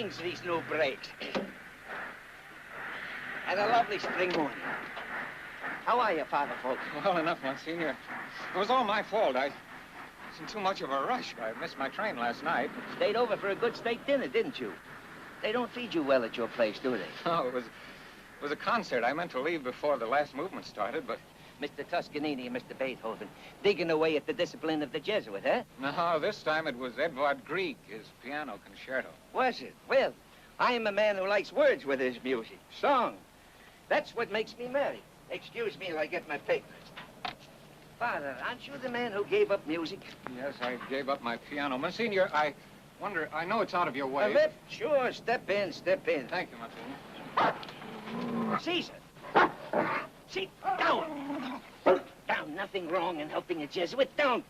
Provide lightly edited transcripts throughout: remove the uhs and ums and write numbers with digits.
things, these new brakes. And a lovely spring morning. How are you, Father Fulton? Well enough, Monsignor. It was all my fault. I was in too much of a rush. I missed my train last night. Stayed over for a good steak dinner, didn't you? They don't feed you well at your place, do they? No, it was a concert. I meant to leave before the last movement started, but... Mr. Toscanini and Mr. Beethoven digging away at the discipline of the Jesuit, huh? No, this time it was Edvard Grieg, his piano concerto. Was it? Well, I'm a man who likes words with his music. Song. That's what makes me merry. Excuse me till I get my papers. Father, aren't you the man who gave up music? Yes, I gave up my piano. Monsignor, I wonder, I know it's out of your way. A lift? Sure, step in, step in. Thank you, Monsignor. Caesar! Sit down! Down, nothing wrong in helping a Jesuit. Down!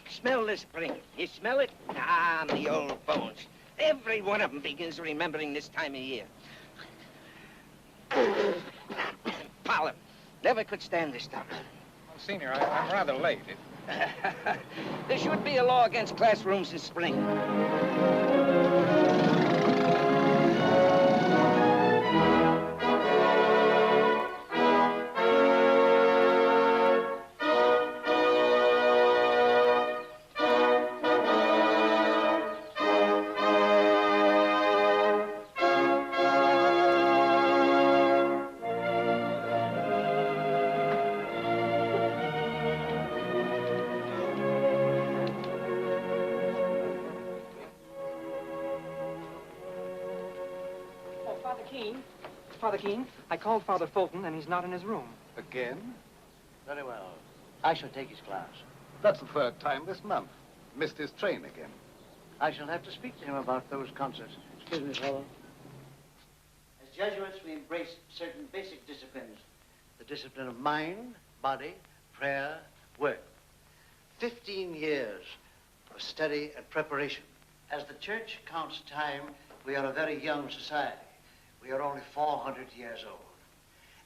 Smell the spring. You smell it? Ah, the old bones. Every one of them begins remembering this time of year. Pollen. Never could stand this stuff. Monsignor, I'm rather late. There should be a law against classrooms in spring. Father Keene, I called Father Fulton, and he's not in his room. Again? Very well. I shall take his class. That's the third time this month. Missed his train again. I shall have to speak to him about those concerts. Excuse me, Father. As Jesuits, we embrace certain basic disciplines. The discipline of mind, body, prayer, work. 15 years of study and preparation. As the Church counts time, we are a very young society. We are only 400 years old.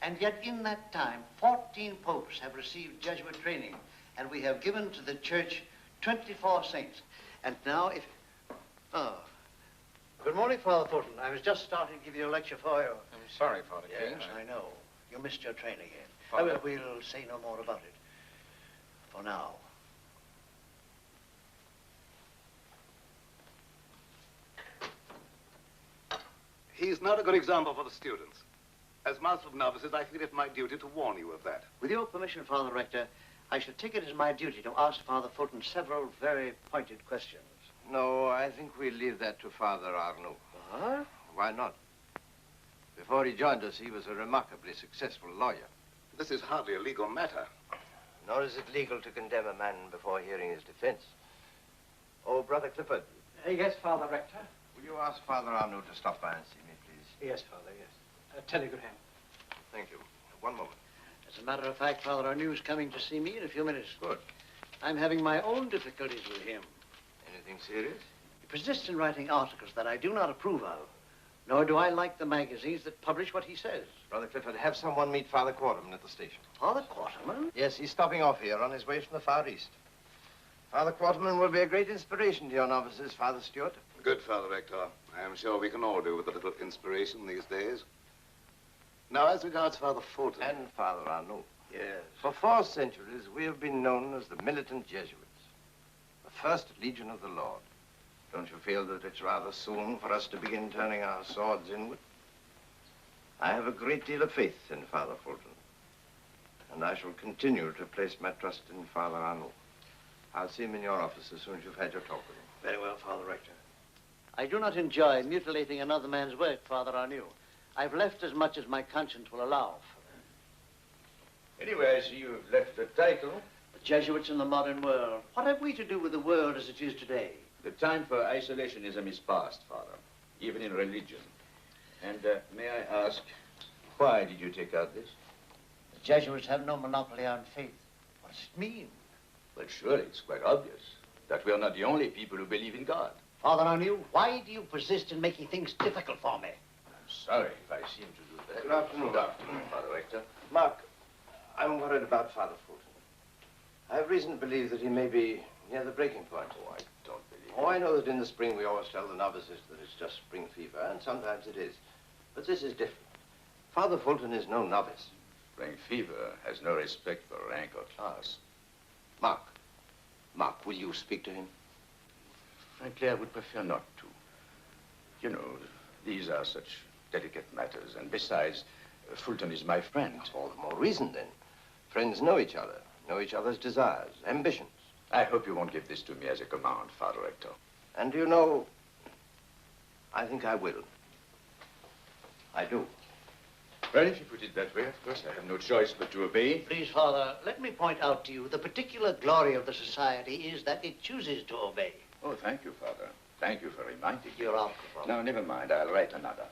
And yet in that time, 14 popes have received Jesuit training, and we have given to the Church 24 saints. And now if... Oh. Good morning, Father Fulton. I was just starting to give you a lecture for you. I'm sorry, Father Keene. Yes, I know. You missed your train again. Father... We'll say no more about it. For now. He's not a good example for the students. As Master of Novices, I feel it my duty to warn you of that. With your permission, Father Rector, I shall take it as my duty to ask Father Fulton several very pointed questions. No, I think we'll leave that to Father Arnaud. Huh? Why not? Before he joined us, he was a remarkably successful lawyer. This is hardly a legal matter. Nor is it legal to condemn a man before hearing his defense. Oh, Brother Clifford. Yes, Father Rector. Will you ask Father Arnaud to stop by and see me, please? Yes, Father, yes. Telegram. Thank you. One moment. As a matter of fact, Father Arnaud's coming to see me in a few minutes. Good. I'm having my own difficulties with him. Anything serious? He persists in writing articles that I do not approve of, nor do I like the magazines that publish what he says. Brother Clifford, have someone meet Father Quarterman at the station. Father Quarterman? Yes, he's stopping off here on his way from the Far East. Father Quarterman will be a great inspiration to your novices, Father Stewart. Good, Father Rector. I am sure we can all do with a little inspiration these days. Now, as regards Father Fulton... And Father Arnaud. Yes. For 4 centuries, we have been known as the militant Jesuits, the first legion of the Lord. Don't you feel that it's rather soon for us to begin turning our swords inward? I have a great deal of faith in Father Fulton, and I shall continue to place my trust in Father Arnaud. I'll see him in your office as soon as you've had your talk with him. Very well, Father Rector. I do not enjoy mutilating another man's work, Father Arnaud. I've left as much as my conscience will allow. Anyway, I see you've left the title. The Jesuits in the modern world. What have we to do with the world as it is today? The time for isolationism is past, Father, even in religion. And may I ask, why did you take out this? The Jesuits have no monopoly on faith. What does it mean? Well, surely it's quite obvious that we are not the only people who believe in God. Father Arnaud, why do you persist in making things difficult for me? I'm sorry if I seem to do that. Good afternoon. Good afternoon, Father Rector. Mark, I'm worried about Father Fulton. I have reason to believe that he may be near the breaking point. Oh, I don't believe Oh, I know that in the spring we always tell the novices that it's just spring fever, and sometimes it is. But this is different. Father Fulton is no novice. Spring fever has no respect for rank or class. Mark. Mark, will you speak to him? Frankly, I would prefer not to. You know, these are such delicate matters, and besides, Fulton is my friend. All the more reason, then. Friends know each other's desires, ambitions. I hope you won't give this to me as a command, Father Rector. And you know, I think I will. I do. Well, if you put it that way, of course, I have no choice but to obey. Please, Father, let me point out to you the particular glory of the society is that it chooses to obey. Oh, thank you, Father. Thank you for reminding me. You're welcome, Father. No, never mind. I'll write another.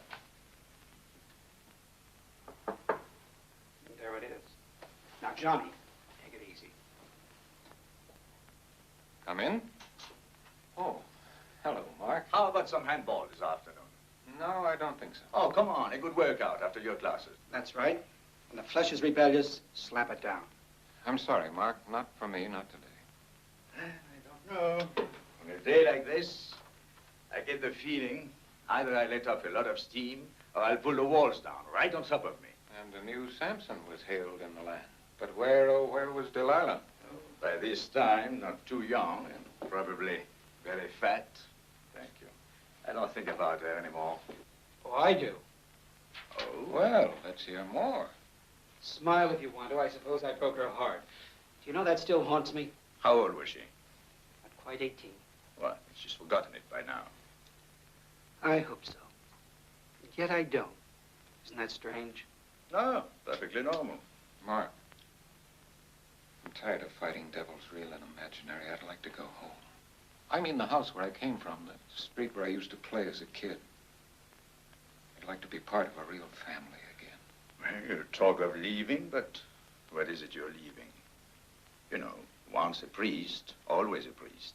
There it is. Now, Johnny, take it easy. Come in. Oh, hello, Mark. How about some handball this afternoon? No, I don't think so. Oh, come on. A good workout after your classes. That's right. When the flesh is rebellious, slap it down. I'm sorry, Mark. Not for me, not today. I don't know. On a day like this, I get the feeling either I let off a lot of steam or I'll pull the walls down right on top of me. And a new Samson was hailed in the land. But where, oh, where was Delilah? By this time, not too young and probably very fat. Thank you. I don't think about her anymore. Oh, I do. Oh? Well, let's hear more. Smile if you want to. I suppose I broke her heart. Do you know that still haunts me? How old was she? Not quite 18. What? She's forgotten it by now. I hope so. And yet I don't. Isn't that strange? No, perfectly normal. Mark, I'm tired of fighting devils, real and imaginary. I'd like to go home. I mean the house where I came from, the street where I used to play as a kid. I'd like to be part of a real family again. Well, you talk of leaving, but what is it you're leaving? You know, once a priest, always a priest.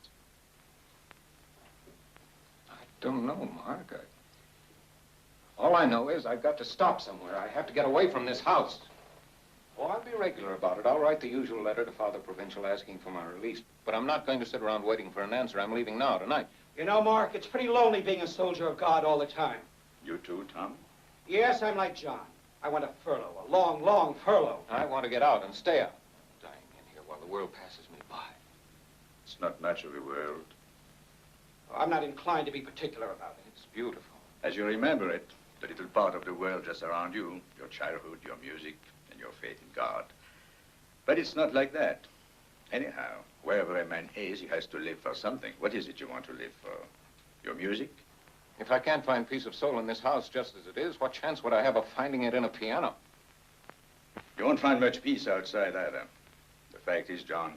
I don't know, Mark. All I know is I've got to stop somewhere. I have to get away from this house. Oh, I'll be regular about it. I'll write the usual letter to Father Provincial asking for my release. But I'm not going to sit around waiting for an answer. I'm leaving now, tonight. You know, Mark, it's pretty lonely being a soldier of God all the time. You too, Tom? Yes, I'm like John. I want a furlough, a long, long furlough. I want to get out and stay out. Dying in here while the world passes me by. It's not much of a world. I'm not inclined to be particular about it. It's beautiful. As you remember it, the little part of the world just around you, your childhood, your music, and your faith in God. But it's not like that. Anyhow, wherever a man is, he has to live for something. What is it you want to live for? Your music? If I can't find peace of soul in this house just as it is, what chance would I have of finding it in a piano? You won't find much peace outside either. The fact is, John,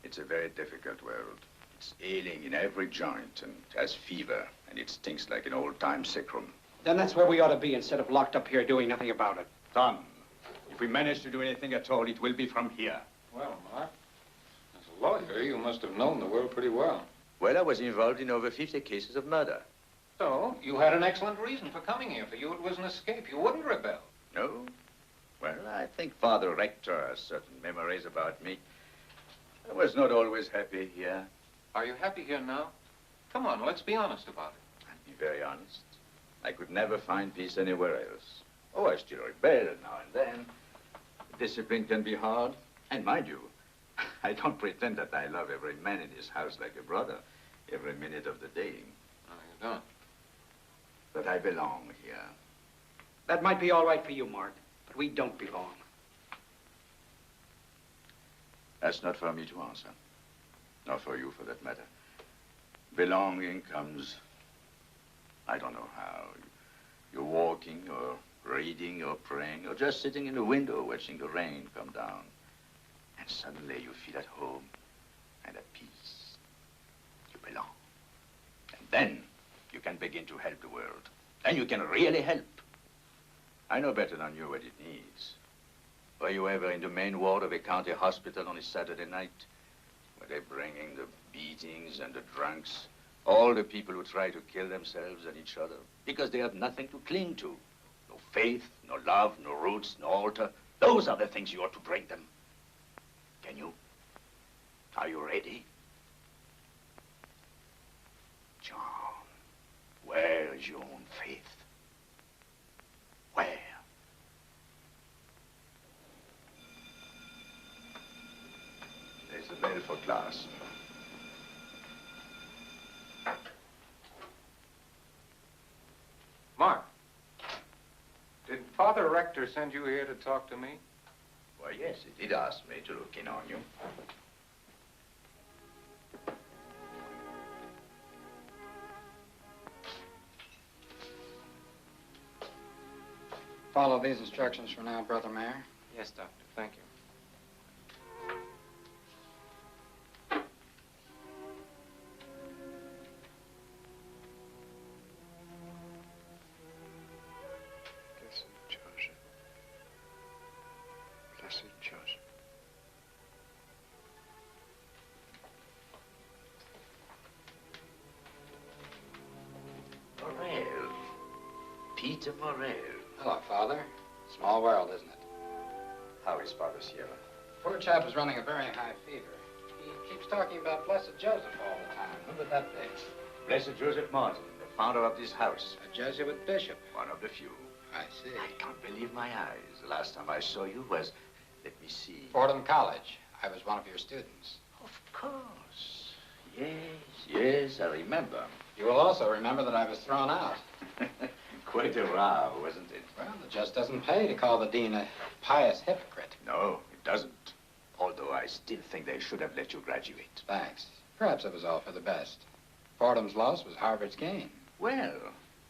it's a very difficult world. It's ailing in every joint, and it has fever, and it stinks like an old-time sick room. Then that's where we ought to be instead of locked up here doing nothing about it. Tom, if we manage to do anything at all, it will be from here. Well, Mark, as a lawyer, you must have known the world pretty well. Well, I was involved in over 50 cases of murder. So, you had an excellent reason for coming here. For you, it was an escape. You wouldn't rebel. No? Well, I think Father Rector has certain memories about me. I was not always happy here. Are you happy here now? Come on, let's be honest about it. I'll be very honest. I could never find peace anywhere else. Oh, I still rebel now and then. Discipline can be hard. And mind you, I don't pretend that I love every man in this house like a brother, every minute of the day. No, you don't. But I belong here. That might be all right for you, Mark, but we don't belong. That's not for me to answer. Not for you, for that matter. Belonging comes, I don't know how. You're walking, or reading, or praying, or just sitting in the window watching the rain come down. And suddenly you feel at home and at peace. You belong. And then you can begin to help the world. Then you can really help. I know better than you what it needs. Were you ever in the main ward of a county hospital on a Saturday night? Were they bringing the beatings and the drunks? All the people who try to kill themselves and each other because they have nothing to cling to. No faith, no love, no roots, no altar. Those are the things you ought to bring them. Can you? Are you ready? is your own faith? Where? There's a bell for class. Mark, did Father Rector send you here to talk to me? Why, yes, he did ask me to look in on you. Follow these instructions for now, Brother Mayor. Yes, Doctor. Thank you. Blessed Joseph. Blessed Joseph. Morel. Peter Morel. Hello, Father. Small world, isn't it? How is Father Sierra? Poor chap is running a very high fever. He keeps talking about Blessed Joseph all the time. Who would that be? Blessed Joseph Martin, the founder of this house. A Jesuit bishop. One of the few. I see. I can't believe my eyes. The last time I saw you was, let me see. Fordham College. I was one of your students. Of course. Yes, I remember. You will also remember that I was thrown out. Quite a row, wasn't it? Well, it just doesn't pay to call the dean a pious hypocrite. No, it doesn't. Although I still think they should have let you graduate. Thanks. Perhaps it was all for the best. Fordham's loss was Harvard's gain. Well,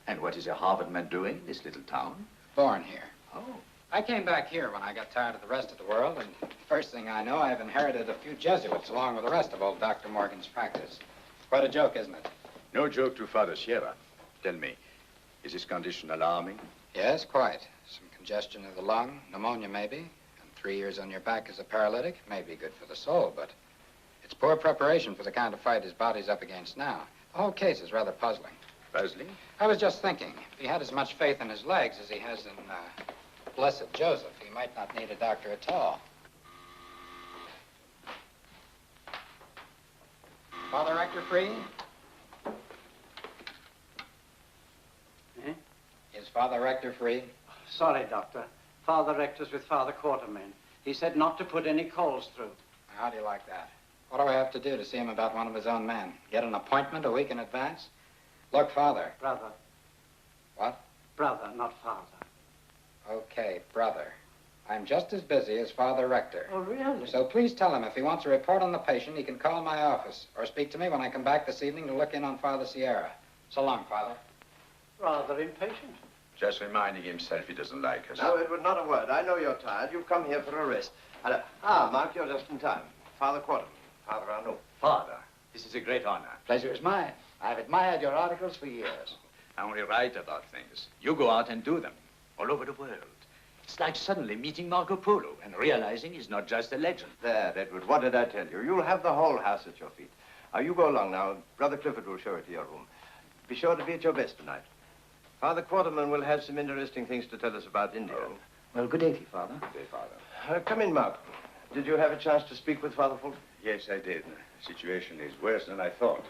and what is a Harvard man doing in this little town? Born here. Oh. I came back here when I got tired of the rest of the world, and first thing I know, I've inherited a few Jesuits along with the rest of old Dr. Morgan's practice. Quite a joke, isn't it? No joke to Father Sierra. Tell me, is his condition alarming? Yes, quite. Some congestion of the lung, pneumonia maybe, and 3 years on your back as a paralytic may be good for the soul, but it's poor preparation for the kind of fight his body's up against now. The whole case is rather puzzling. Puzzling? I was just thinking, if he had as much faith in his legs as he has in Blessed Joseph, he might not need a doctor at all. Father Rector free? Eh? Is Father Rector free? Sorry, Doctor. Father Rector's with Father Quartermain. He said not to put any calls through. How do you like that? What do I have to do to see him about one of his own men? Get an appointment a week in advance? Look, Father. Brother. What? Brother, not father. Okay, brother. I'm just as busy as Father Rector. Oh, really? So please tell him if he wants a report on the patient, he can call my office or speak to me when I come back this evening to look in on Father Sierra. So long, Father. Rather impatient. Just reminding himself he doesn't like us. No, Edward, not a word. I know you're tired. You've come here for a rest. Mark, you're just in time. Father Quarterman. Father Arnaud. Father, this is a great honor. Pleasure is mine. I've admired your articles for years. I only write about things. You go out and do them, all over the world. It's like suddenly meeting Marco Polo and realizing he's not just a legend. There, Edward, what did I tell you? You'll have the whole house at your feet. You go along now. Brother Clifford will show it to your room. Be sure to be at your best tonight. Father Quarterman will have some interesting things to tell us about India. Oh. Well, good day to you, Father. Good day, Father. Come in, Mark. Did you have a chance to speak with Father Fulton? Yes, I did. The situation is worse than I thought.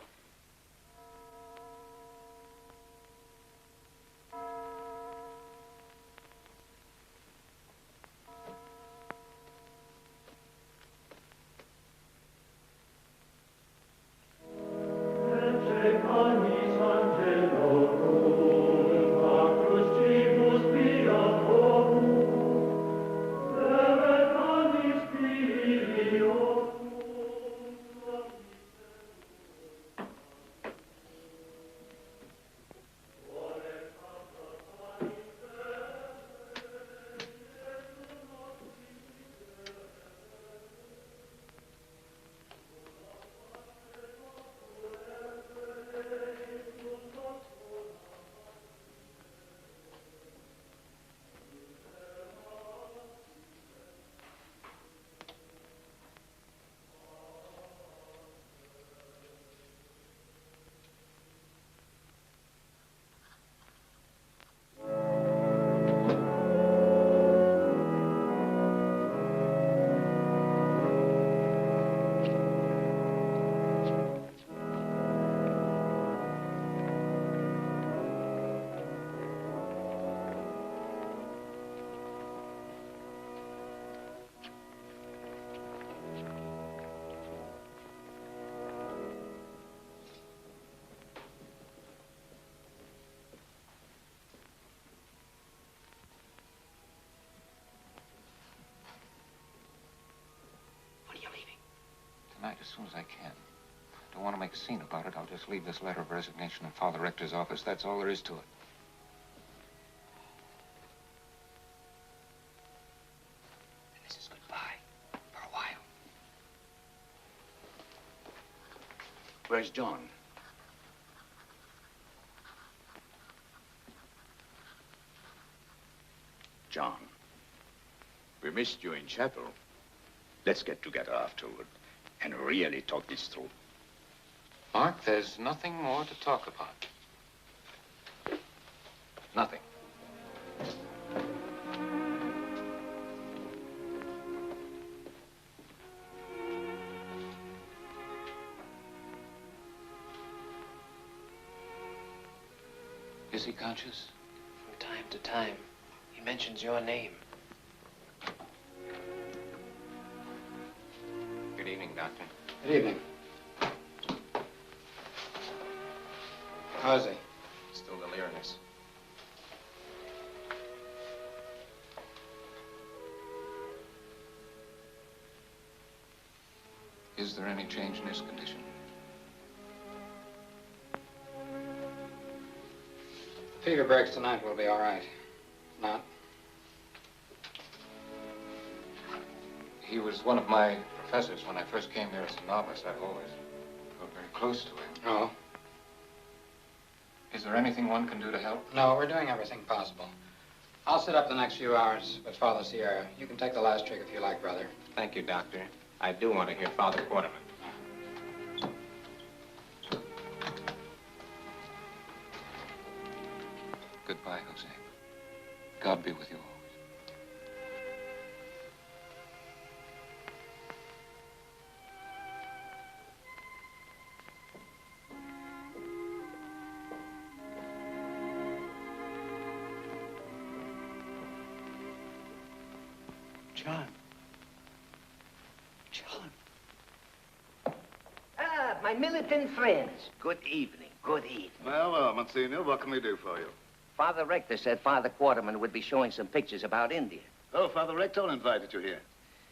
as soon as I can. Don't want to make a scene about it. I'll just leave this letter of resignation in Father Rector's office. That's all there is to it. And this is goodbye for a while. Where's John? John, we missed you in chapel. Let's get together afterward and really talk this through. Mark, there's nothing more to talk about. Nothing. Is he conscious? From time to time, he mentions your name. Good evening, Doctor. Good evening. How is he? Still delirious. Is there any change in his condition? Fever breaks tonight, we'll be all right. Not. He was one of my professors when I first came here as a novice. I've always felt very close to him. Oh? Is there anything one can do to help? No, we're doing everything possible. I'll sit up the next few hours with Father Sierra. You can take the last trick if you like, brother. Thank you, Doctor. I do want to hear Father Quarterman. Goodbye, Jose. God be with you always. John. John. Ah, my militant friends. Good evening, good evening. Well, Monsignor, what can we do for you? Father Rector said Father Quarterman would be showing some pictures about India. Oh, Father Rector invited you here.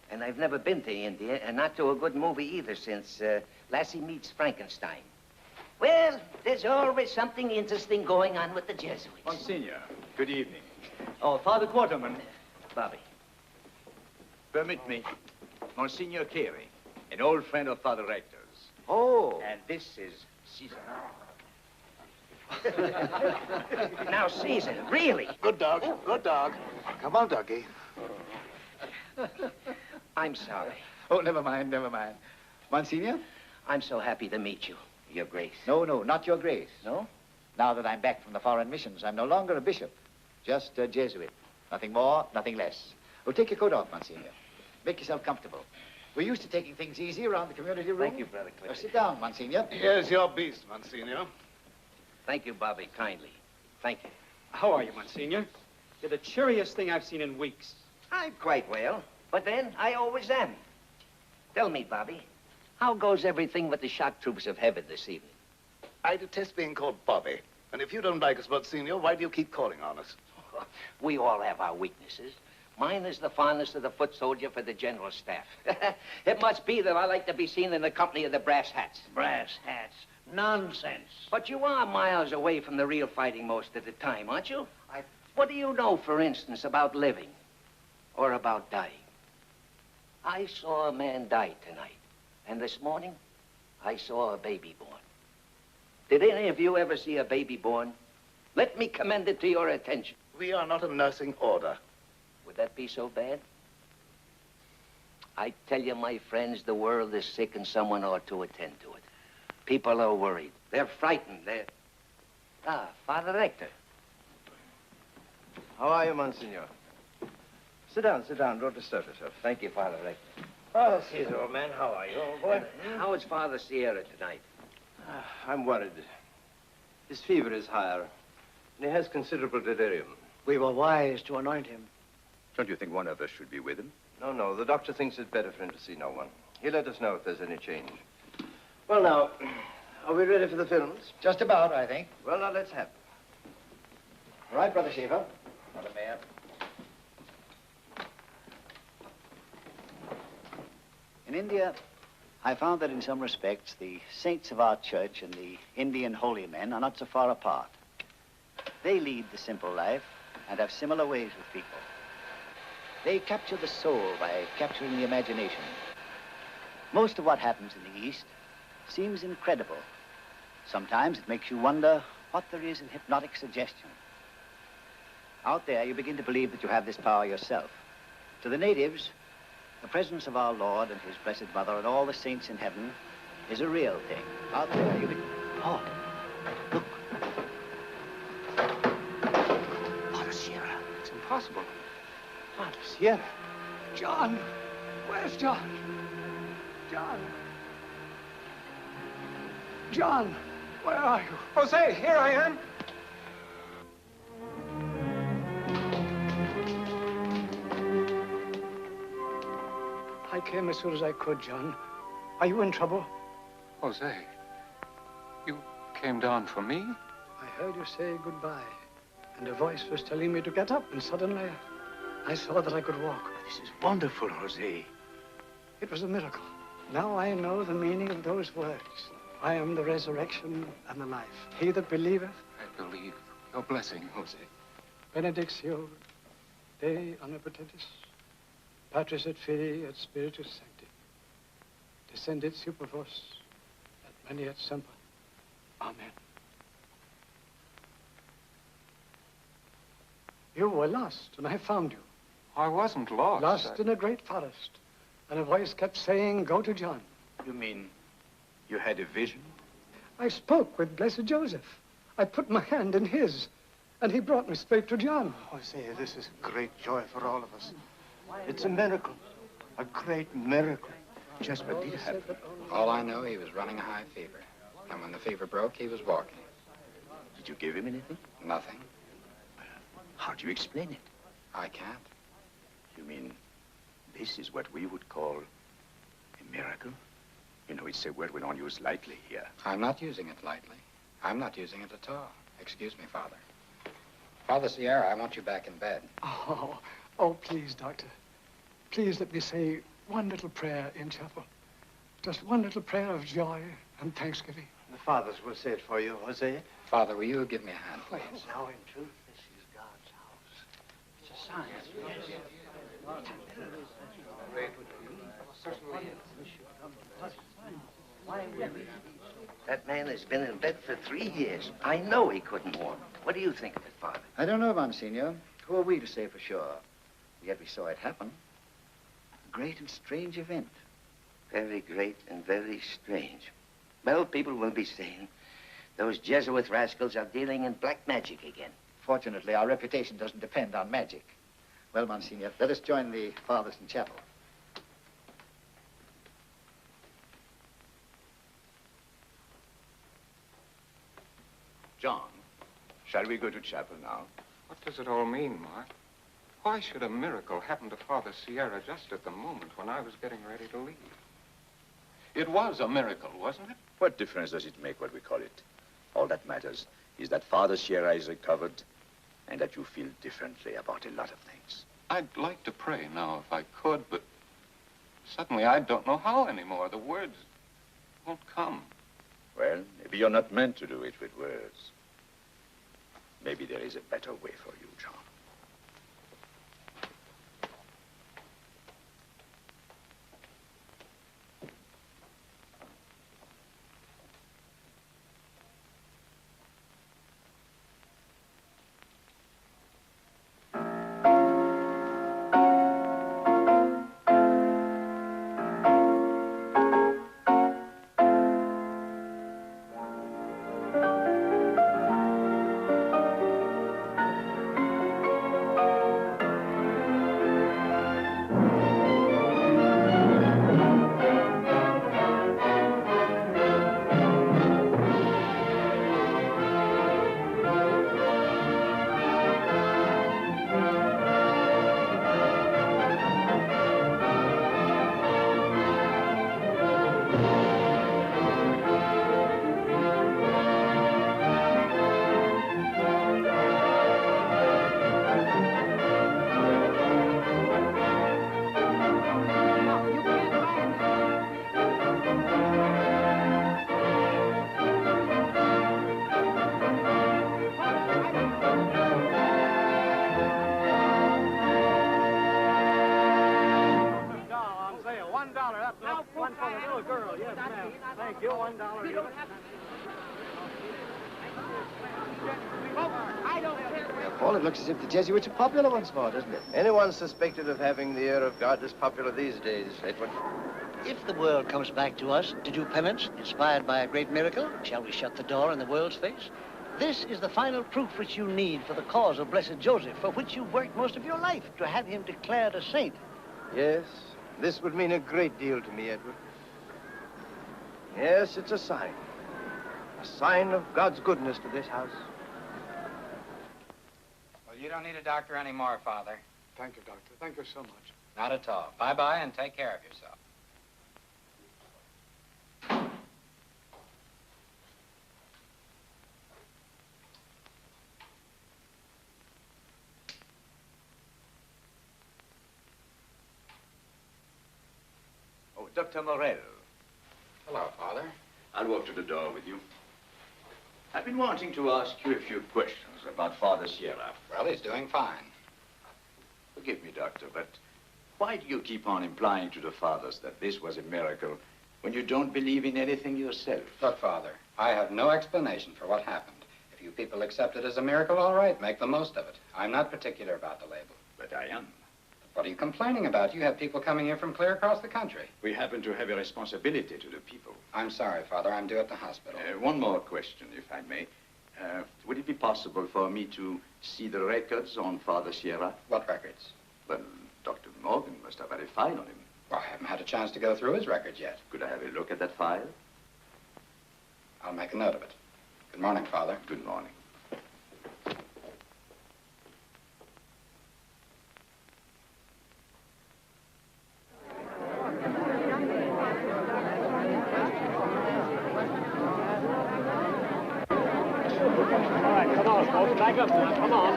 And I've never been to India, and not to a good movie either since Lassie Meets Frankenstein. Well, there's always something interesting going on with the Jesuits. Monsignor, good evening. Oh, Father Quarterman. Bobby. Permit me. Monsignor Carey, an old friend of Father Rector's. Oh. And this is Caesar. Now, Caesar, really? Good dog, good dog. Come on, doggy. I'm sorry. Oh, never mind, never mind. Monsignor? I'm so happy to meet you, Your Grace. No, no, not your grace. No? Now that I'm back from the foreign missions, I'm no longer a bishop, just a Jesuit. Nothing more, nothing less. Oh, take your coat off, Monsignor. Make yourself comfortable. We're used to taking things easy around the community room. Thank you, Brother Oh, Clifford. sit down, Monsignor. Here's your beast, Monsignor. Thank you, Bobby, kindly. Thank you. How are you, Monsignor? You're the cheeriest thing I've seen in weeks. I'm quite well, but then I always am. Tell me, Bobby, how goes everything with the shock troops of heaven this evening? I detest being called Bobby. And if you don't like us, Monsignor, why do you keep calling on us? We all have our weaknesses. Mine is the fondness of the foot soldier for the general staff. It must be that I like to be seen in the company of the brass hats. Brass hats. Nonsense. But you are miles away from the real fighting most of the time, aren't you? What do you know, for instance, about living or about dying? I saw a man die tonight, and this morning I saw a baby born. Did any of you ever see a baby born? Let me commend it to your attention. We are not a nursing order. Would that be so bad? I tell you, my friends, the world is sick and someone ought to attend to it. People are worried. They're frightened. Ah, Father Rector. How are you, Monsignor? Sit down. Don't disturb yourself. Thank you, Father Rector. Oh, Caesar, old man, how are you, old boy? How is Father Sierra tonight? I'm worried. His fever is higher, and he has considerable delirium. We were wise to anoint him. Don't you think one of us should be with him? No, the doctor thinks it's better for him to see no one. He'll let us know if there's any change. Well, now, are we ready for the films? Just about, I think. Well, now, let's have it. All right, Brother Shiva. Brother Mayor. In India, I found that in some respects, the saints of our church and the Indian holy men are not so far apart. They lead the simple life and have similar ways with people. They capture the soul by capturing the imagination. Most of what happens in the East seems incredible. Sometimes it makes you wonder what there is in hypnotic suggestion. Out there, you begin to believe that you have this power yourself. To the natives, the presence of our Lord and his Blessed Mother and all the saints in heaven is a real thing. Out there, you begin... Oh, look. Father Sierra. It's impossible. Father Sierra. John! Where's John? John! John! Where are you? Jose, here I am. I came as soon as I could, John. Are you in trouble? Jose, you came down for me? I heard you say goodbye, and a voice was telling me to get up, and suddenly I saw that I could walk. This is wonderful, Jose. It was a miracle. Now I know the meaning of those words. I am the resurrection and the life. He that believeth... I believe. Your blessing, Jose. Benedictio Dei omnipotentis, Patris et Filii et Spiritus Sancti, descendit super vos, et manet semper. Amen. You were lost, and I found you. I wasn't lost. Lost in a great forest. And a voice kept saying, go to John. You mean you had a vision? I spoke with Blessed Joseph. I put my hand in his, and he brought me straight to John. Jose, this is great joy for all of us. It's a miracle. A great miracle. Just what did happen? All I know, he was running a high fever. And when the fever broke, he was walking. Did you give him anything? Nothing. How do you explain it? I can't. You mean this is what we would call a miracle? You know, it's a word we don't use lightly here. I'm not using it lightly. I'm not using it at all. Excuse me, Father. Father Sierra, I want you back in bed. Oh, please, Doctor. Please let me say one little prayer in chapel. Just one little prayer of joy and thanksgiving. The fathers will say it for you, Jose. Father, will you give me a hand, please? Now, in truth, this is God's house. It's a sign. That man has been in bed for 3 years. I know he couldn't walk. What do you think of it, Father? I don't know, Monsignor. Who are we to say for sure? Yet we saw it happen. A great and strange event. Very great and very strange. Well, people will be saying those Jesuit rascals are dealing in black magic again. Fortunately, our reputation doesn't depend on magic. Well, Monsignor, let us join the fathers in chapel. John, shall we go to chapel now? What does it all mean, Mark? Why should a miracle happen to Father Sierra just at the moment when I was getting ready to leave? It was a miracle, wasn't it? What difference does it make what we call it? All that matters is that Father Sierra is recovered and that you feel differently about a lot of things. I'd like to pray now if I could, but suddenly I don't know how anymore. The words won't come. Well, maybe you're not meant to do it with words. Maybe there is a better way for you, John. Thank you, $1. You don't have to. Well, Paul, it looks as if the Jesuits are popular once more, doesn't it? Anyone suspected of having the air of God is popular these days, Edward. If the world comes back to us to do penance, inspired by a great miracle, shall we shut the door in the world's face? This is the final proof which you need for the cause of Blessed Joseph, for which you've worked most of your life, to have him declared a saint. Yes, this would mean a great deal to me, Edward. Yes, it's a sign. A sign of God's goodness to this house. Well, you don't need a doctor anymore, Father. Thank you, Doctor. Thank you so much. Not at all. Bye-bye and take care of yourself. Oh, Dr. Morel. Hello, Father. I'll walk to the door with you. I've been wanting to ask you a few questions about Father Sierra. Well, he's doing fine. Forgive me, Doctor, but why do you keep on implying to the fathers that this was a miracle when you don't believe in anything yourself? Look, Father, I have no explanation for what happened. If you people accept it as a miracle, all right, make the most of it. I'm not particular about the label. But I am. What are you complaining about? You have people coming here from clear across the country. We happen to have a responsibility to the people. I'm sorry, Father. I'm due at the hospital. One more question, if I may. Would it be possible for me to see the records on Father Sierra? What records? Well, Dr. Morgan must have had a file on him. Well, I haven't had a chance to go through his records yet. Could I have a look at that file? I'll make a note of it. Good morning, Father. Good morning. Back up now, come on.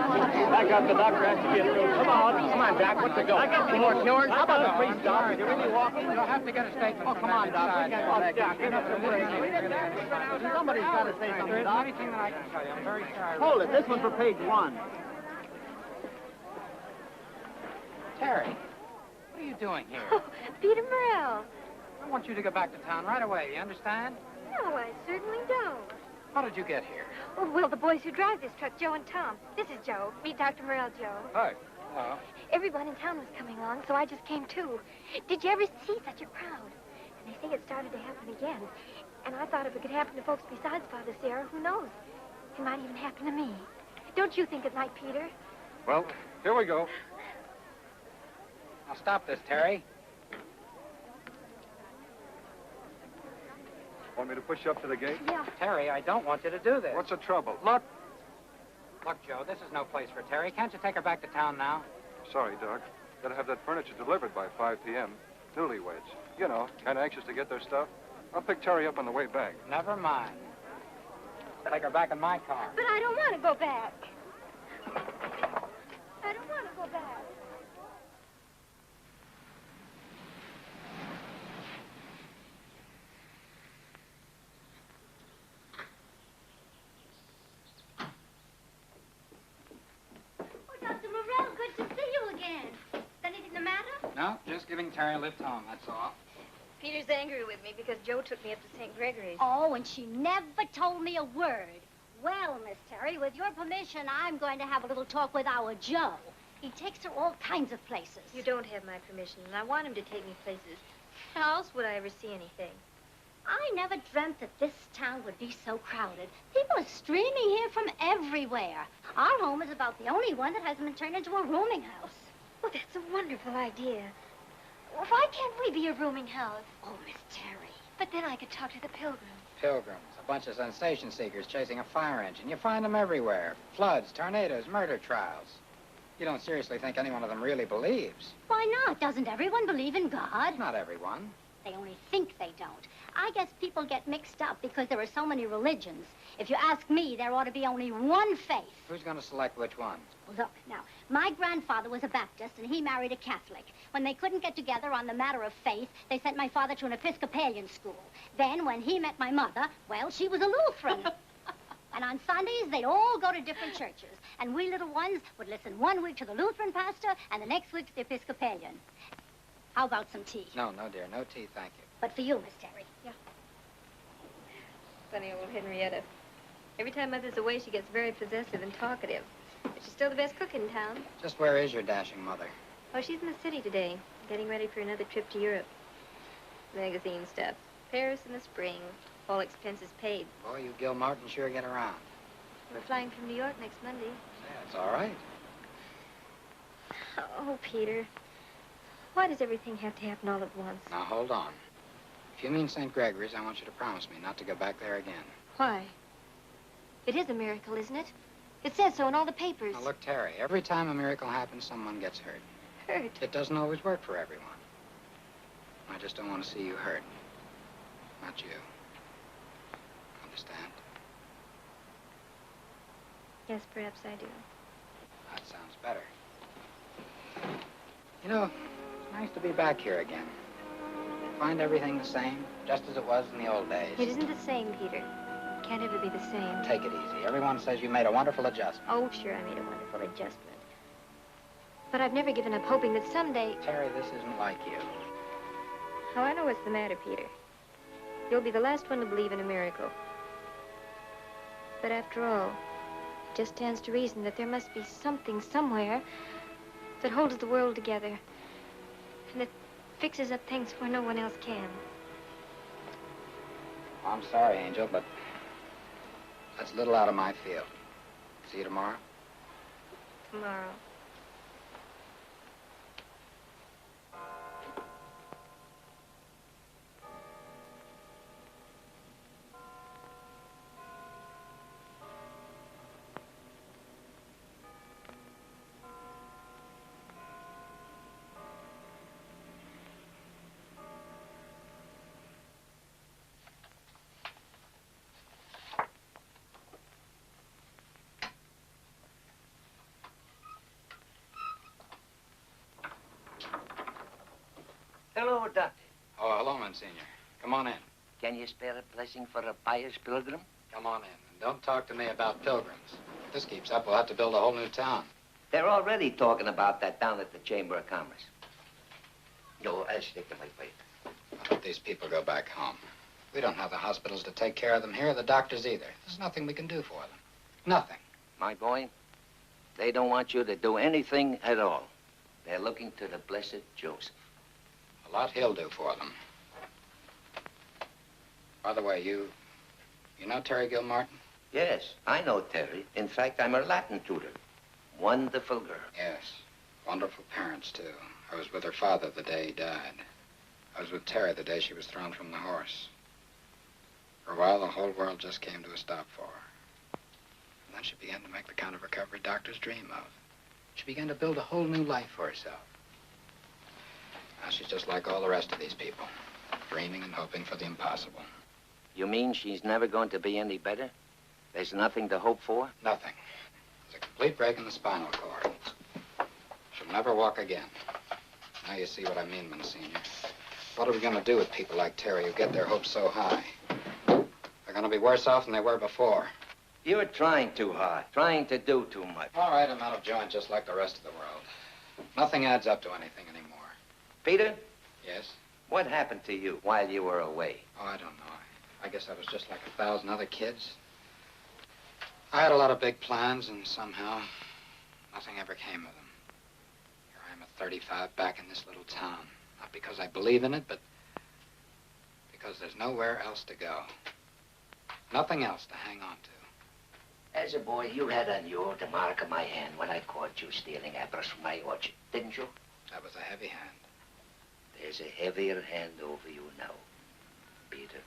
Back up, the doctor has to get through. Come on, Jack, what's the go? I got some more cures. How about the priest, Doc? You're really walking? You'll have to get a statement. Oh, come on, Doc. Jack, get up and work. Somebody's got to say something, There isn't Doc. anything that I can tell you. I'm very sorry. Hold it, this one's for page 1. Terry, what are you doing here? Oh, Peter Morel. I want you to go back to town right away. You understand? No, I certainly don't. How did you get here? Oh, well, the boys who drive this truck, Joe and Tom. This is Joe. Meet Dr. Morel, Joe. Hi. Hello. Everyone in town was coming along, so I just came too. Did you ever see such a crowd? And they say it started to happen again. And I thought if it could happen to folks besides Father Sierra, who knows? It might even happen to me. Don't you think it might, Peter? Well, here we go. Now stop this, Terry. Want me to push you up to the gate? Yeah. Terry, I don't want you to do this. What's the trouble? Look, Joe, this is no place for Terry. Can't you take her back to town now? Sorry, Doc. Gotta have that furniture delivered by 5 p.m. Newlyweds. You know, kind of anxious to get their stuff. I'll pick Terry up on the way back. Never mind. Take her back in my car. But I don't want to go back. I don't want to go back. Dr. Morel, good to see you again. Is anything the matter? No, just giving Terry a lift home, that's all. Peter's angry with me because Joe took me up to St. Gregory's. Oh, and she never told me a word. Well, Miss Terry, with your permission, I'm going to have a little talk with our Joe. He takes her all kinds of places. You don't have my permission, and I want him to take me places. How else would I ever see anything? I never dreamt that this town would be so crowded. People are streaming here from everywhere. Our home is about the only one that hasn't been turned into a rooming house. Oh, that's a wonderful idea. Why can't we be a rooming house? Oh, Miss Terry. But then I could talk to the pilgrims. Pilgrims, a bunch of sensation seekers chasing a fire engine. You find them everywhere. Floods, tornadoes, murder trials. You don't seriously think any one of them really believes? Why not? Doesn't everyone believe in God? Not everyone. They only think they don't. I guess people get mixed up because there are so many religions. If you ask me, there ought to be only one faith. Who's going to select which one? Well, look, now, my grandfather was a Baptist, and he married a Catholic. When they couldn't get together on the matter of faith, they sent my father to an Episcopalian school. Then, when he met my mother, well, she was a Lutheran. And on Sundays, they'd all go to different churches. And we little ones would listen one week to the Lutheran pastor, and the next week to the Episcopalian. How about some tea? No, dear. No tea, thank you. But for you, Miss Terry. Yeah. Funny old Henrietta. Every time Mother's away, she gets very possessive and talkative. But she's still the best cook in town. Just where is your dashing mother? Oh, she's in the city today, getting ready for another trip to Europe. Magazine stuff. Paris in the spring. All expenses paid. Boy, you Gil Martin sure get around. We're flying from New York next Monday. That's all right. Oh, Peter. Why does everything have to happen all at once? Now, hold on. If you mean St. Gregory's, I want you to promise me not to go back there again. Why? It is a miracle, isn't it? It says so in all the papers. Now, look, Terry, every time a miracle happens, someone gets hurt. Hurt? It doesn't always work for everyone. I just don't want to see you hurt. Not you. Understand? Yes, perhaps I do. That sounds better. You know, it's nice to be back here again. Find everything the same, just as it was in the old days. It isn't the same, Peter. It can't ever be the same. Take it easy. Everyone says you made a wonderful adjustment. Oh, sure, I made a wonderful adjustment. But I've never given up hoping that someday... Terry, this isn't like you. Oh, I know what's the matter, Peter. You'll be the last one to believe in a miracle. But after all, it just stands to reason that there must be something somewhere that holds the world together and that fixes up things where no one else can. I'm sorry, Angel, but that's a little out of my field. See you tomorrow? Tomorrow. Hello, Doctor. Oh, hello, Monsignor. Come on in. Can you spare a blessing for a pious pilgrim? Come on in. And don't talk to me about pilgrims. If this keeps up, we'll have to build a whole new town. They're already talking about that down at the Chamber of Commerce. No, I'll stick to my plate. Let these people go back home. We don't have the hospitals to take care of them here, the doctors either. There's nothing we can do for them. Nothing. My boy, they don't want you to do anything at all. They're looking to the blessed Joseph. A lot he'll do for them. By the way, you know Terry Gilmartin? Yes, I know Terry. In fact, I'm her Latin tutor. Wonderful girl. Yes. Wonderful parents, too. I was with her father the day he died. I was with Terry the day she was thrown from the horse. For a while, the whole world just came to a stop for her. And then she began to make the kind of recovery doctors dream of. She began to build a whole new life for herself. Now, she's just like all the rest of these people, dreaming and hoping for the impossible. You mean she's never going to be any better? There's nothing to hope for? Nothing. There's a complete break in the spinal cord. She'll never walk again. Now you see what I mean, Monsignor. What are we going to do with people like Terry who get their hopes so high? They're going to be worse off than they were before. You're trying too hard, trying to do too much. All right, I'm out of joint just like the rest of the world. Nothing adds up to anything anymore. Peter? Yes? What happened to you while you were away? Oh, I don't know. I guess I was just like 1,000 other kids. I had a lot of big plans, and somehow nothing ever came of them. Here I am at 35 back in this little town. Not because I believe in it, but because there's nowhere else to go. Nothing else to hang on to. As a boy, you had on you the mark of my hand when I caught you stealing apples from my orchard, didn't you? That was a heavy hand. There's a heavier hand over you now, Peter.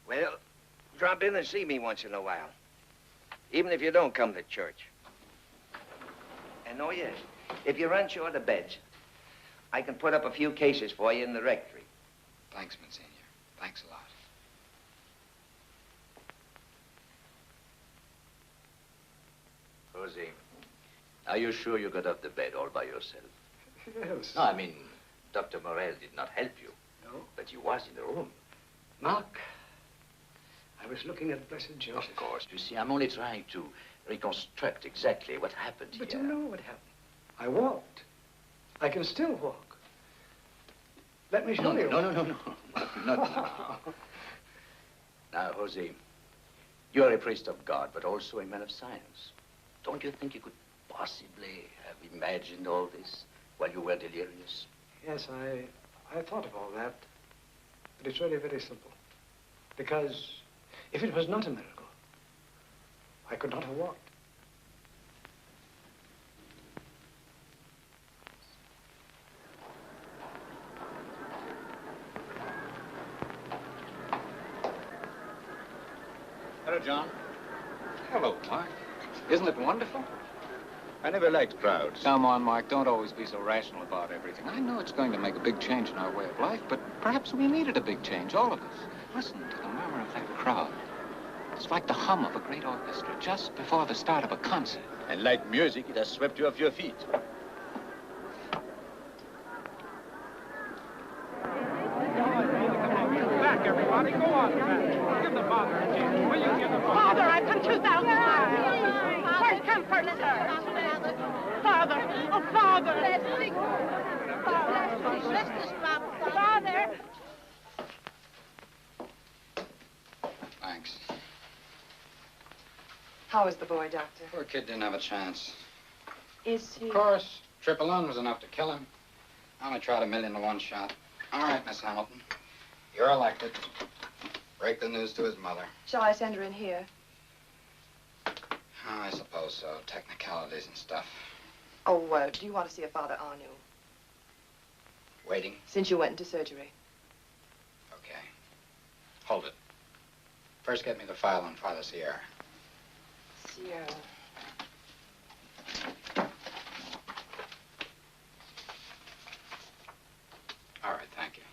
Well, drop in and see me once in a while. Even if you don't come to church. And oh, yes, if you run short of beds, I can put up a few cases for you in the rectory. Thanks, Monsignor. Thanks a lot. Jose, are you sure you got off the bed all by yourself? Yes. No, I mean, Dr. Morel did not help you. No. But you was in the room. Mark, I was looking at Blessed Joseph. Of course. You see, I'm only trying to reconstruct exactly what happened But here. you know what happened. I walked. I can still walk. Let me show you. No. Not now. Now, Jose, You are a priest of God, but also a man of science. Don't you think you could possibly have imagined all this while you were delirious? Yes, I thought of all that. But it's really very simple. Because if it was not a miracle, I could not have walked. Hello, John. Hello, Mark. Isn't it wonderful? I never liked crowds. Come on, Mark. Don't always be so rational about everything. I know it's going to make a big change in our way of life, but perhaps we needed a big change, all of us. Listen to the murmur of that crowd. It's like the hum of a great orchestra just before the start of a concert. And like music, it has swept you off your feet. Back, everybody. Go on back. Give the father a chance. Will you give the Father, I've come 2,000 miles. First come, first serve. Father, oh, Father. Father. Thanks. How is the boy, Doctor? Poor kid didn't have a chance. Is he? Of course. Triple N was enough to kill him. I only tried 1,000,000 to 1 shot. All right, Miss Hamilton. You're elected. Break the news to his mother. Shall I send her in here? Oh, I suppose so. Technicalities and stuff. Oh, do you want to see a Father Arnu? Waiting. Since you went into surgery. Okay. Hold it. First, get me the file on Father Sierra. Sierra. All right, thank you.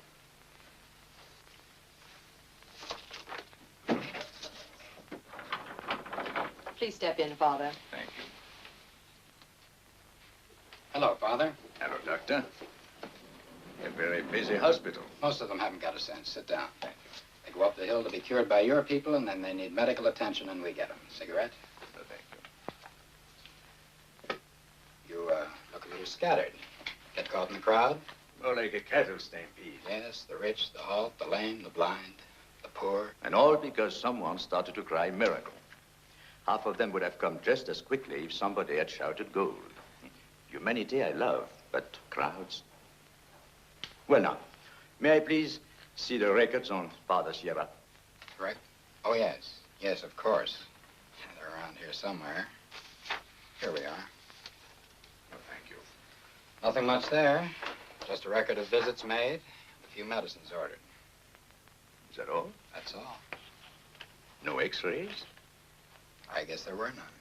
Please step in, Father. Thank you. Hello, Father. Hello, Doctor. A very busy hospital. Most of them haven't got a sense. Sit down. Thank you. They go up the hill to be cured by your people, and then they need medical attention, and we get them. Cigarette? No, thank you. You, look a little scattered. Get caught in the crowd? More like a cattle stampede. Yes, the rich, the halt, the lame, the blind, the poor. And all because someone started to cry miracle. Half of them would have come just as quickly if somebody had shouted gold. Humanity I love, but crowds? Well, now, may I please see the records on Father Sierra? Right? Oh, yes. Yes, of course. They're around here somewhere. Here we are. Oh, thank you. Nothing much there. Just a record of visits made, a few medicines ordered. Is that all? That's all. No x-rays? I guess there were none.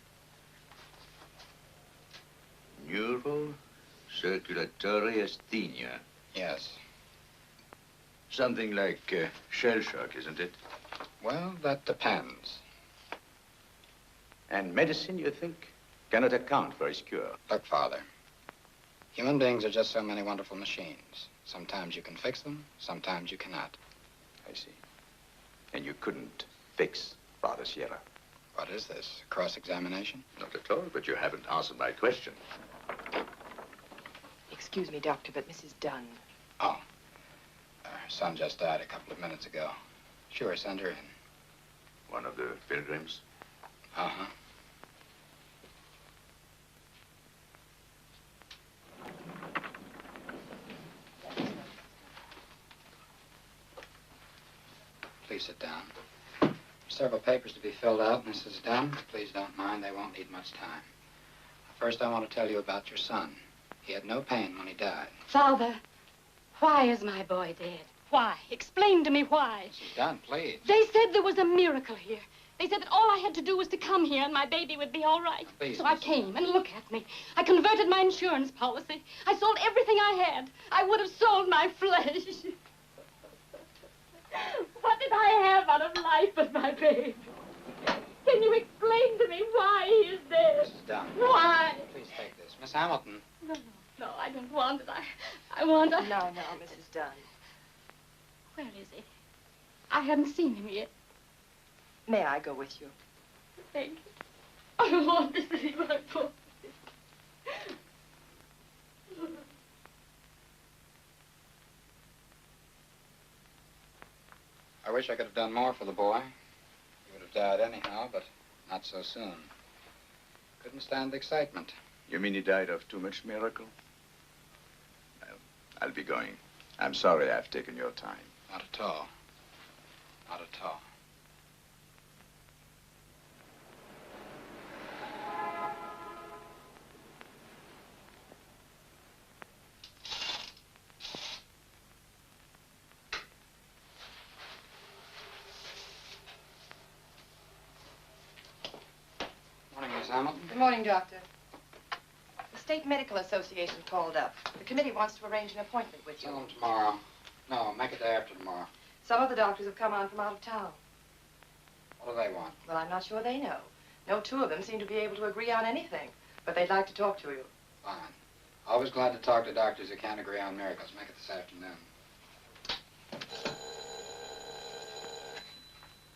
Neurocirculatory asthenia. Yes. Something like shell shock, isn't it? Well, that depends. And medicine, you think, cannot account for his cure? Look, Father, human beings are just so many wonderful machines. Sometimes you can fix them, sometimes you cannot. I see. And you couldn't fix Father Sierra? What is this, cross-examination? Not at all, but you haven't answered my question. Excuse me, Doctor, but Mrs. Dunn. Oh. Her son just died a couple of minutes ago. Sure, send her in. One of the pilgrims? Uh-huh. Please sit down. Several papers to be filled out, Mrs. Dunn. Please don't mind, they won't need much time. First, I want to tell you about your son. He had no pain when he died. Father, why is my boy dead? Why? Explain to me why. Mrs. Dunn, please. They said there was a miracle here. They said that all I had to do was to come here and my baby would be all right. Please, so I came, and look at me. I converted my insurance policy. I sold everything I had. I would have sold my flesh. What did I have out of life but my baby? Can you explain to me why he is dead? Mrs. Dunn. Why? Please take this. Miss Hamilton. No, I don't want it. I want a... No, Mrs. Dunn. Where is he? I haven't seen him yet. May I go with you? Thank you. I want to see my boy. I wish I could have done more for the boy. He would have have died anyhow, but not so soon. Couldn't stand the excitement. You mean he died of too much miracle? Well, I'll be going. I'm sorry I've taken your time. Not at all. Not at all. Morning, Miss Hamilton. Good morning, Doctor. The State Medical Association called up. The committee wants to arrange an appointment with you. Tell them tomorrow. No, make it day after tomorrow. Some of the doctors have come on from out of town. What do they want? Well, I'm not sure they know. No two of them seem to be able to agree on anything, but they'd like to talk to you. Fine. Always glad to talk to doctors who can't agree on miracles. Make it this afternoon.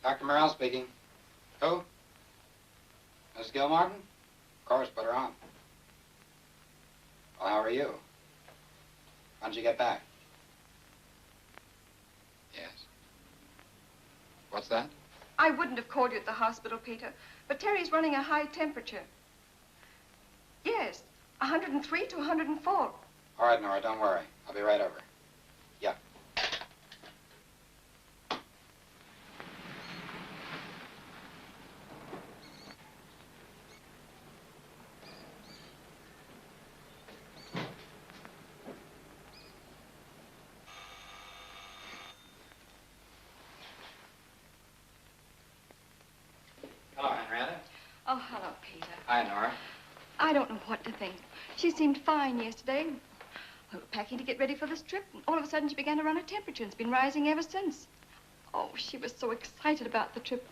Dr. Morrell speaking. Who? Mrs. Gilmartin? Of course, put her on. Well, how are you? When did you get back? Yes. What's that? I wouldn't have called you at the hospital, Peter, but Terry's running a high temperature. Yes, 103 to 104. All right, Nora, don't worry. I'll be right over. Yeah. Hello, Henrietta. Oh, hello, Peter. Hi, Nora. I don't know what to think. She seemed fine yesterday. We were packing to get ready for this trip, and all of a sudden she began to run a temperature, and it's been rising ever since. Oh, she was so excited about the trip.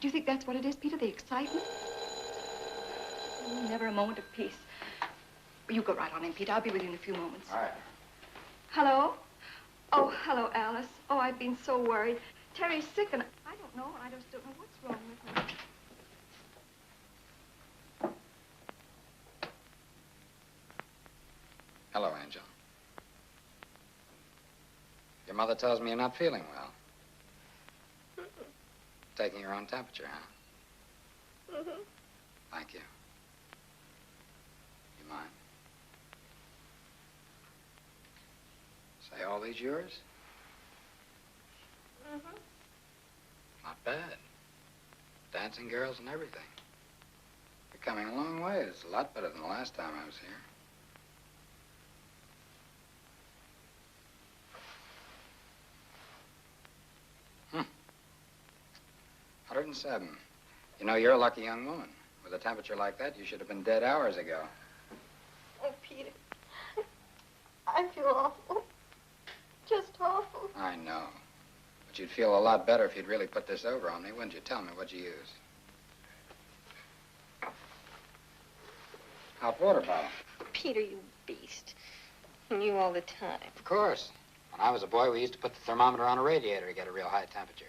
Do you think that's what it is, Peter, the excitement? Oh, never a moment of peace. You go right on in, Peter. I'll be with you in a few moments. All right. Hello? Oh, hello, Alice. Oh, I've been so worried. Terry's sick, and I don't know. I just don't know what's wrong with him. Hello, Angel. Your mother tells me you're not feeling well. Taking your own temperature, huh? Mm-hmm. Thank you. You mind? Say all these yours? Mm-hmm. Not bad. Dancing girls and everything. You're coming a long way. It's a lot better than the last time I was here. Hmm. 107. You know, you're a lucky young woman. With a temperature like that, you should have been dead hours ago. Oh, Peter. I feel awful. Just awful. I know. But you'd feel a lot better if you'd really put this over on me, wouldn't you? Tell me, what'd you use? Hot water bottle. Peter, you beast. You all the time. Of course. When I was a boy, we used to put the thermometer on a radiator to get a real high temperature.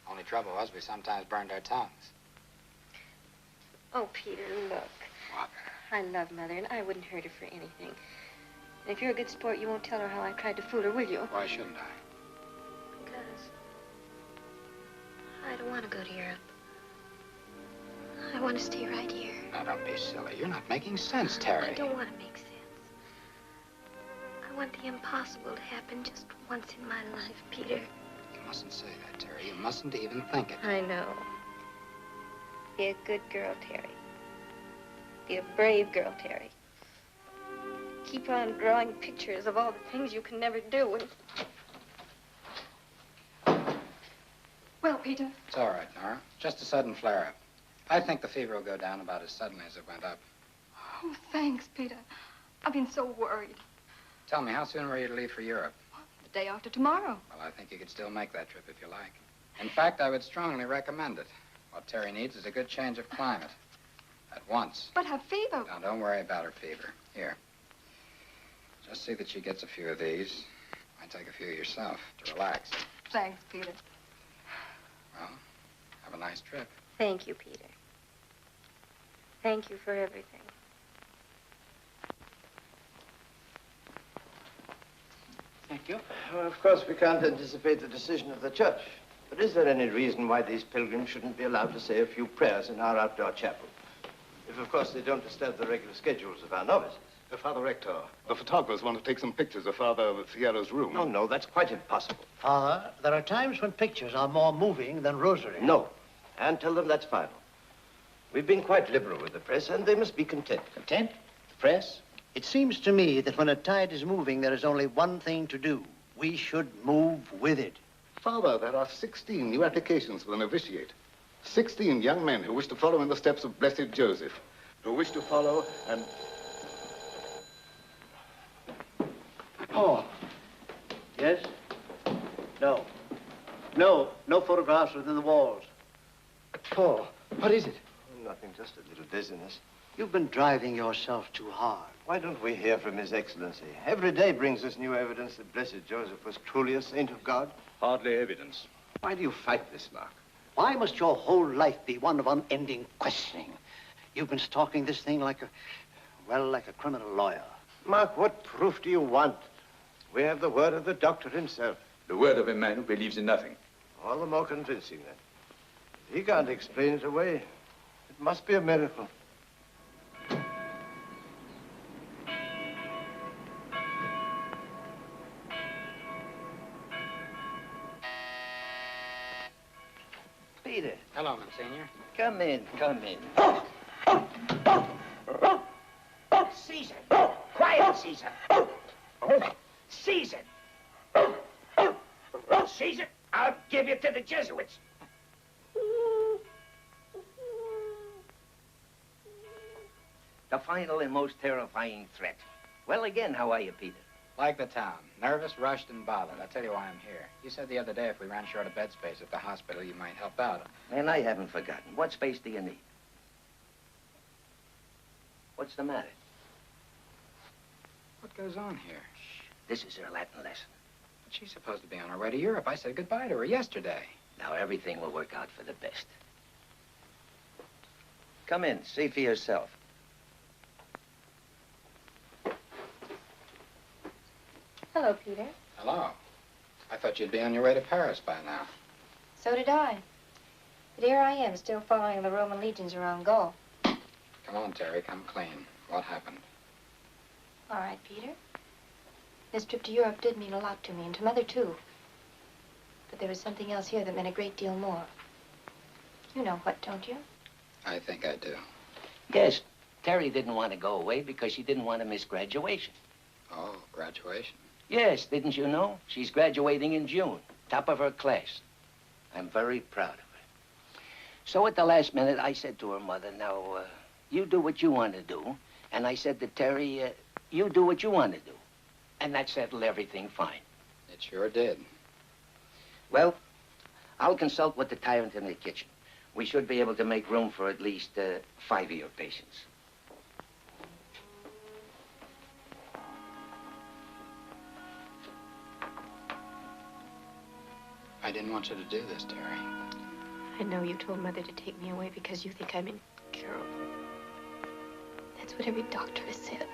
Only trouble was we sometimes burned our tongues. Oh, Peter, look. What? I love Mother, and I wouldn't hurt her for anything. And if you're a good sport, you won't tell her how I tried to fool her, will you? Why shouldn't I? Because I don't want to go to Europe. I want to stay right here. Now, don't be silly. You're not making sense, Terry. I don't want to make sense. I want the impossible to happen just once in my life, Peter. You mustn't say that, Terry. You mustn't even think it. I know. Be a good girl, Terry. Be a brave girl, Terry. Keep on drawing pictures of all the things you can never do. Well, Peter. It's all right, Nora. Just a sudden flare-up. I think the fever will go down about as suddenly as it went up. Oh, thanks, Peter. I've been so worried. Tell me, how soon were you to leave for Europe? The day after tomorrow. Well, I think you could still make that trip if you like. In fact, I would strongly recommend it. What Terry needs is a good change of climate. At once. But her fever. Now, don't worry about her fever. Here. Just see that she gets a few of these. Might take a few yourself to relax. Thanks, Peter. Well, have a nice trip. Thank you, Peter. Thank you for everything. Thank you. Well, of course, we can't anticipate the decision of the church. But is there any reason why these pilgrims shouldn't be allowed to say a few prayers in our outdoor chapel? If, of course, they don't disturb the regular schedules of our novices. Father Rector, the photographers want to take some pictures of Father Fierro's room. No, no, that's quite impossible. Father, there are times when pictures are more moving than rosary. No. And tell them that's final. We've been quite liberal with the press, and they must be content. Content? The press? It seems to me that when a tide is moving, there is only one thing to do. We should move with it. Father, there are 16 new applications for the novitiate. 16 young men who wish to follow in the steps of Blessed Joseph, who wish to follow and... Oh. Yes? No. No. No photographs within the walls. Paul, what is it? Oh, nothing, just a little dizziness. You've been driving yourself too hard. Why don't we hear from His Excellency? Every day brings us new evidence that Blessed Joseph was truly a saint of God. Hardly evidence. Why do you fight this, Mark? Why must your whole life be one of unending questioning? You've been stalking this thing like a criminal lawyer. Mark, what proof do you want? We have the word of the doctor himself. The word of a man who believes in nothing. All the more convincing, then. If he can't explain it away, it must be a miracle. Peter. Hello, Monsignor. Come in, come in. Caesar! Quiet, Caesar! Caesar! Caesar, I'll give you to the Jesuits. The final and most terrifying threat. Well, again, how are you, Peter? Like the town. Nervous, rushed, and bothered. I'll tell you why I'm here. You said the other day if we ran short of bed space at the hospital, you might help out. And I haven't forgotten. What space do you need? What's the matter? What goes on here? This is her Latin lesson. But she's supposed to be on her way to Europe. I said goodbye to her yesterday. Now, everything will work out for the best. Come in. See for yourself. Hello, Peter. Hello. I thought you'd be on your way to Paris by now. So did I. But here I am, still following the Roman legions around Gaul. Come on, Terry, come clean. What happened? All right, Peter. This trip to Europe did mean a lot to me, and to Mother, too. But there was something else here that meant a great deal more. You know what, don't you? I think I do. Yes, Terry didn't want to go away because she didn't want to miss graduation. Oh, graduation. Yes, didn't you know? She's graduating in June, top of her class. I'm very proud of her. So at the last minute, I said to her mother, now, you do what you want to do. And I said to Terry, you do what you want to do. And that settled everything fine. It sure did. Well, I'll consult with the tyrant in the kitchen. We should be able to make room for at least 5 of your patients. I didn't want you to do this, Terry. I know you told Mother to take me away because you think I'm incurable. That's what every doctor has said.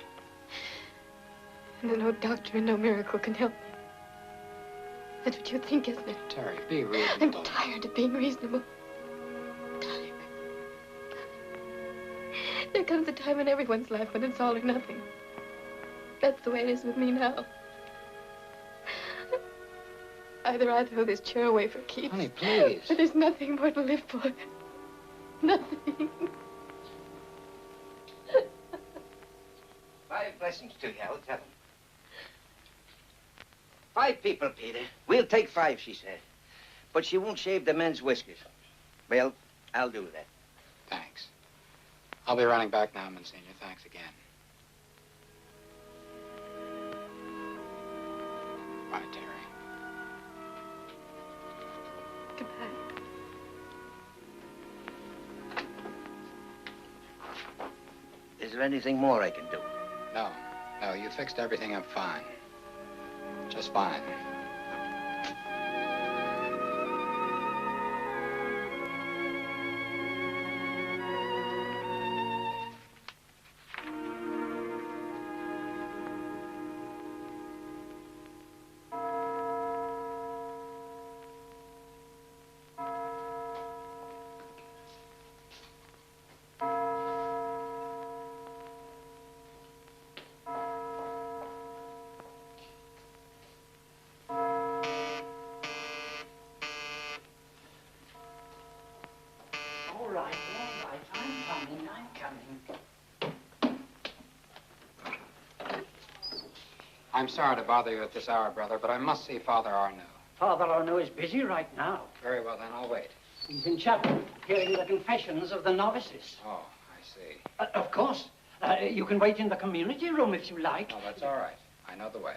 And no doctor and no miracle can help me. That's what you think, isn't it? Terry, be reasonable. I'm tired of being reasonable. Tired. There comes a time in everyone's life when it's all or nothing. That's the way it is with me now. Either I throw this chair away for keeps. Honey, please. But there's nothing more to live for. Nothing. 5 blessings to you, I'll tell them. 5 people, Peter. We'll take 5, she said. But she won't shave the men's whiskers. Well, I'll do that. Thanks. I'll be running back now, Monsignor. Thanks again. Bye, Terry. Goodbye. Is there anything more I can do? No. No, you fixed everything up fine. Just fine. I'm sorry to bother you at this hour, brother, but I must see Father Arnaud. Father Arnaud is busy right now. Very well, then, I'll wait. He's in chapel, hearing the confessions of the novices. Oh, I see. Of course. You can wait in the community room if you like. Oh, that's all right. I know the way.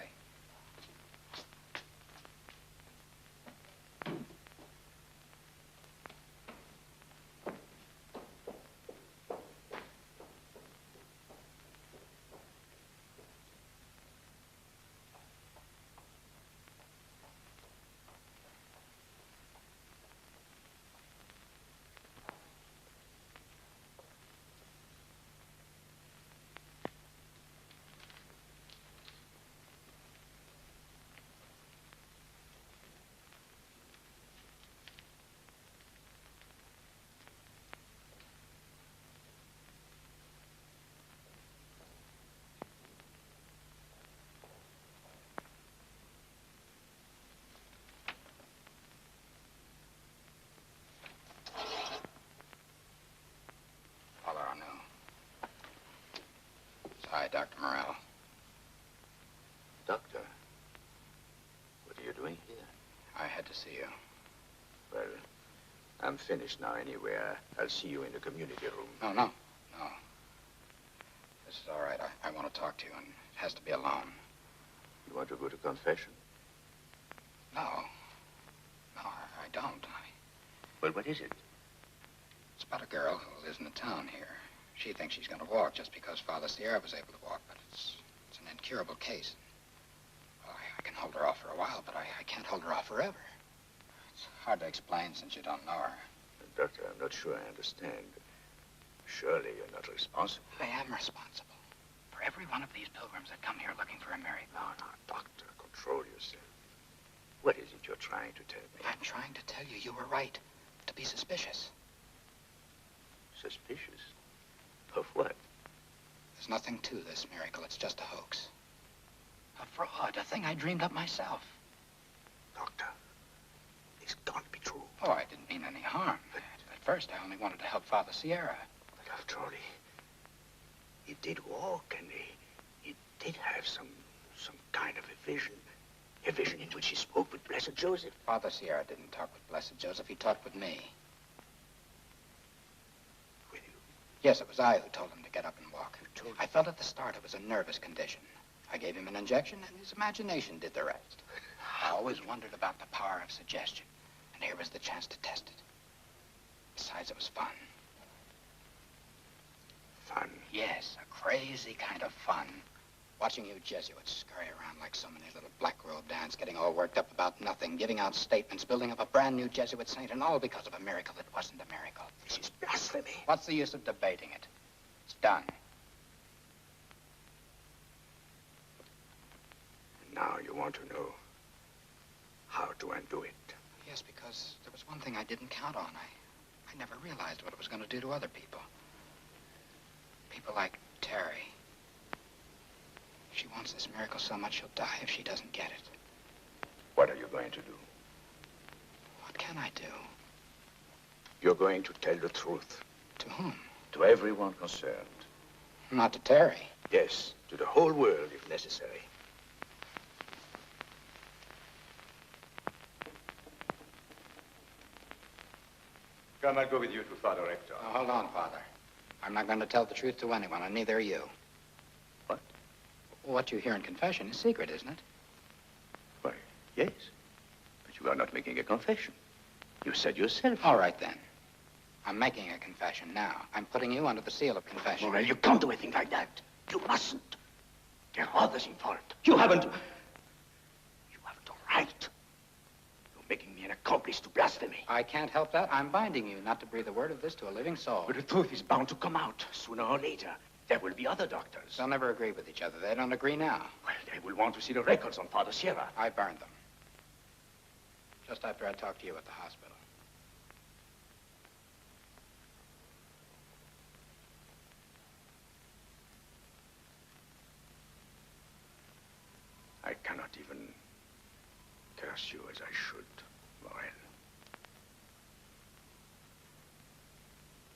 Hi, Dr. Morrell. Doctor, what are you doing here? I had to see you. Well, I'm finished now anyway. I'll see you in the community room. No. This is all right. I want to talk to you, and it has to be alone. You want to go to confession? No, I don't. Well, what is it? It's about a girl who lives in the town here. She thinks she's going to walk just because Father Sierra was able to walk, but it's an incurable case. Well, I can hold her off for a while, but I can't hold her off forever. It's hard to explain since you don't know her. Doctor, I'm not sure I understand. Surely you're not responsible. I am responsible for every one of these pilgrims that come here looking for a miracle. No, doctor, control yourself. What is it you're trying to tell me? I'm trying to tell you you were right to be suspicious. Suspicious? Of what? There's nothing to this miracle. It's just a hoax. A fraud, a thing I dreamed up myself. Doctor, this can't be true. Oh, I didn't mean any harm. At first, I only wanted to help Father Sierra. But after all, he did walk, and he did have some kind of a vision. A vision in which he spoke with Blessed Joseph. Father Sierra didn't talk with Blessed Joseph. He talked with me. With you? Yes, it was I who told him to get up and walk. You told him? I felt at the start it was a nervous condition. I gave him an injection, and his imagination did the rest. I always wondered about the power of suggestion, and here was the chance to test it. Besides, it was fun. Fun? Yes, a crazy kind of fun. Watching you Jesuits scurry around like so many little black-robed ants, getting all worked up about nothing, giving out statements, building up a brand new Jesuit saint, and all because of a miracle that wasn't a miracle. This is blasphemy. What's the use of debating it? It's done. Now you want to know how to undo it. Yes, because there was one thing I didn't count on. I never realized what it was going to do to other people. People like Terry. She wants this miracle so much she'll die if she doesn't get it. What are you going to do? What can I do? You're going to tell the truth. To whom? To everyone concerned. Not to Terry. Yes, to the whole world if necessary. Come, I'll go with you to Father Rector. Oh, hold on, Father. I'm not going to tell the truth to anyone, and neither are you. What? What you hear in confession is secret, isn't it? Why, yes. But you are not making a confession. You said yourself. All right, then. I'm making a confession now. I'm putting you under the seal of confession. Well, you can't do a thing like that. You mustn't. There are others involved. You haven't the right. You're making me an accomplice to blasphemy. I can't help that. I'm binding you not to breathe a word of this to a living soul. But the truth is bound to come out sooner or later. There will be other doctors. They'll never agree with each other. They don't agree now. Well, they will want to see the records on Father Sierra. I burned them. Just after I talked to you at the hospital. I cannot even curse you as I should, Morel.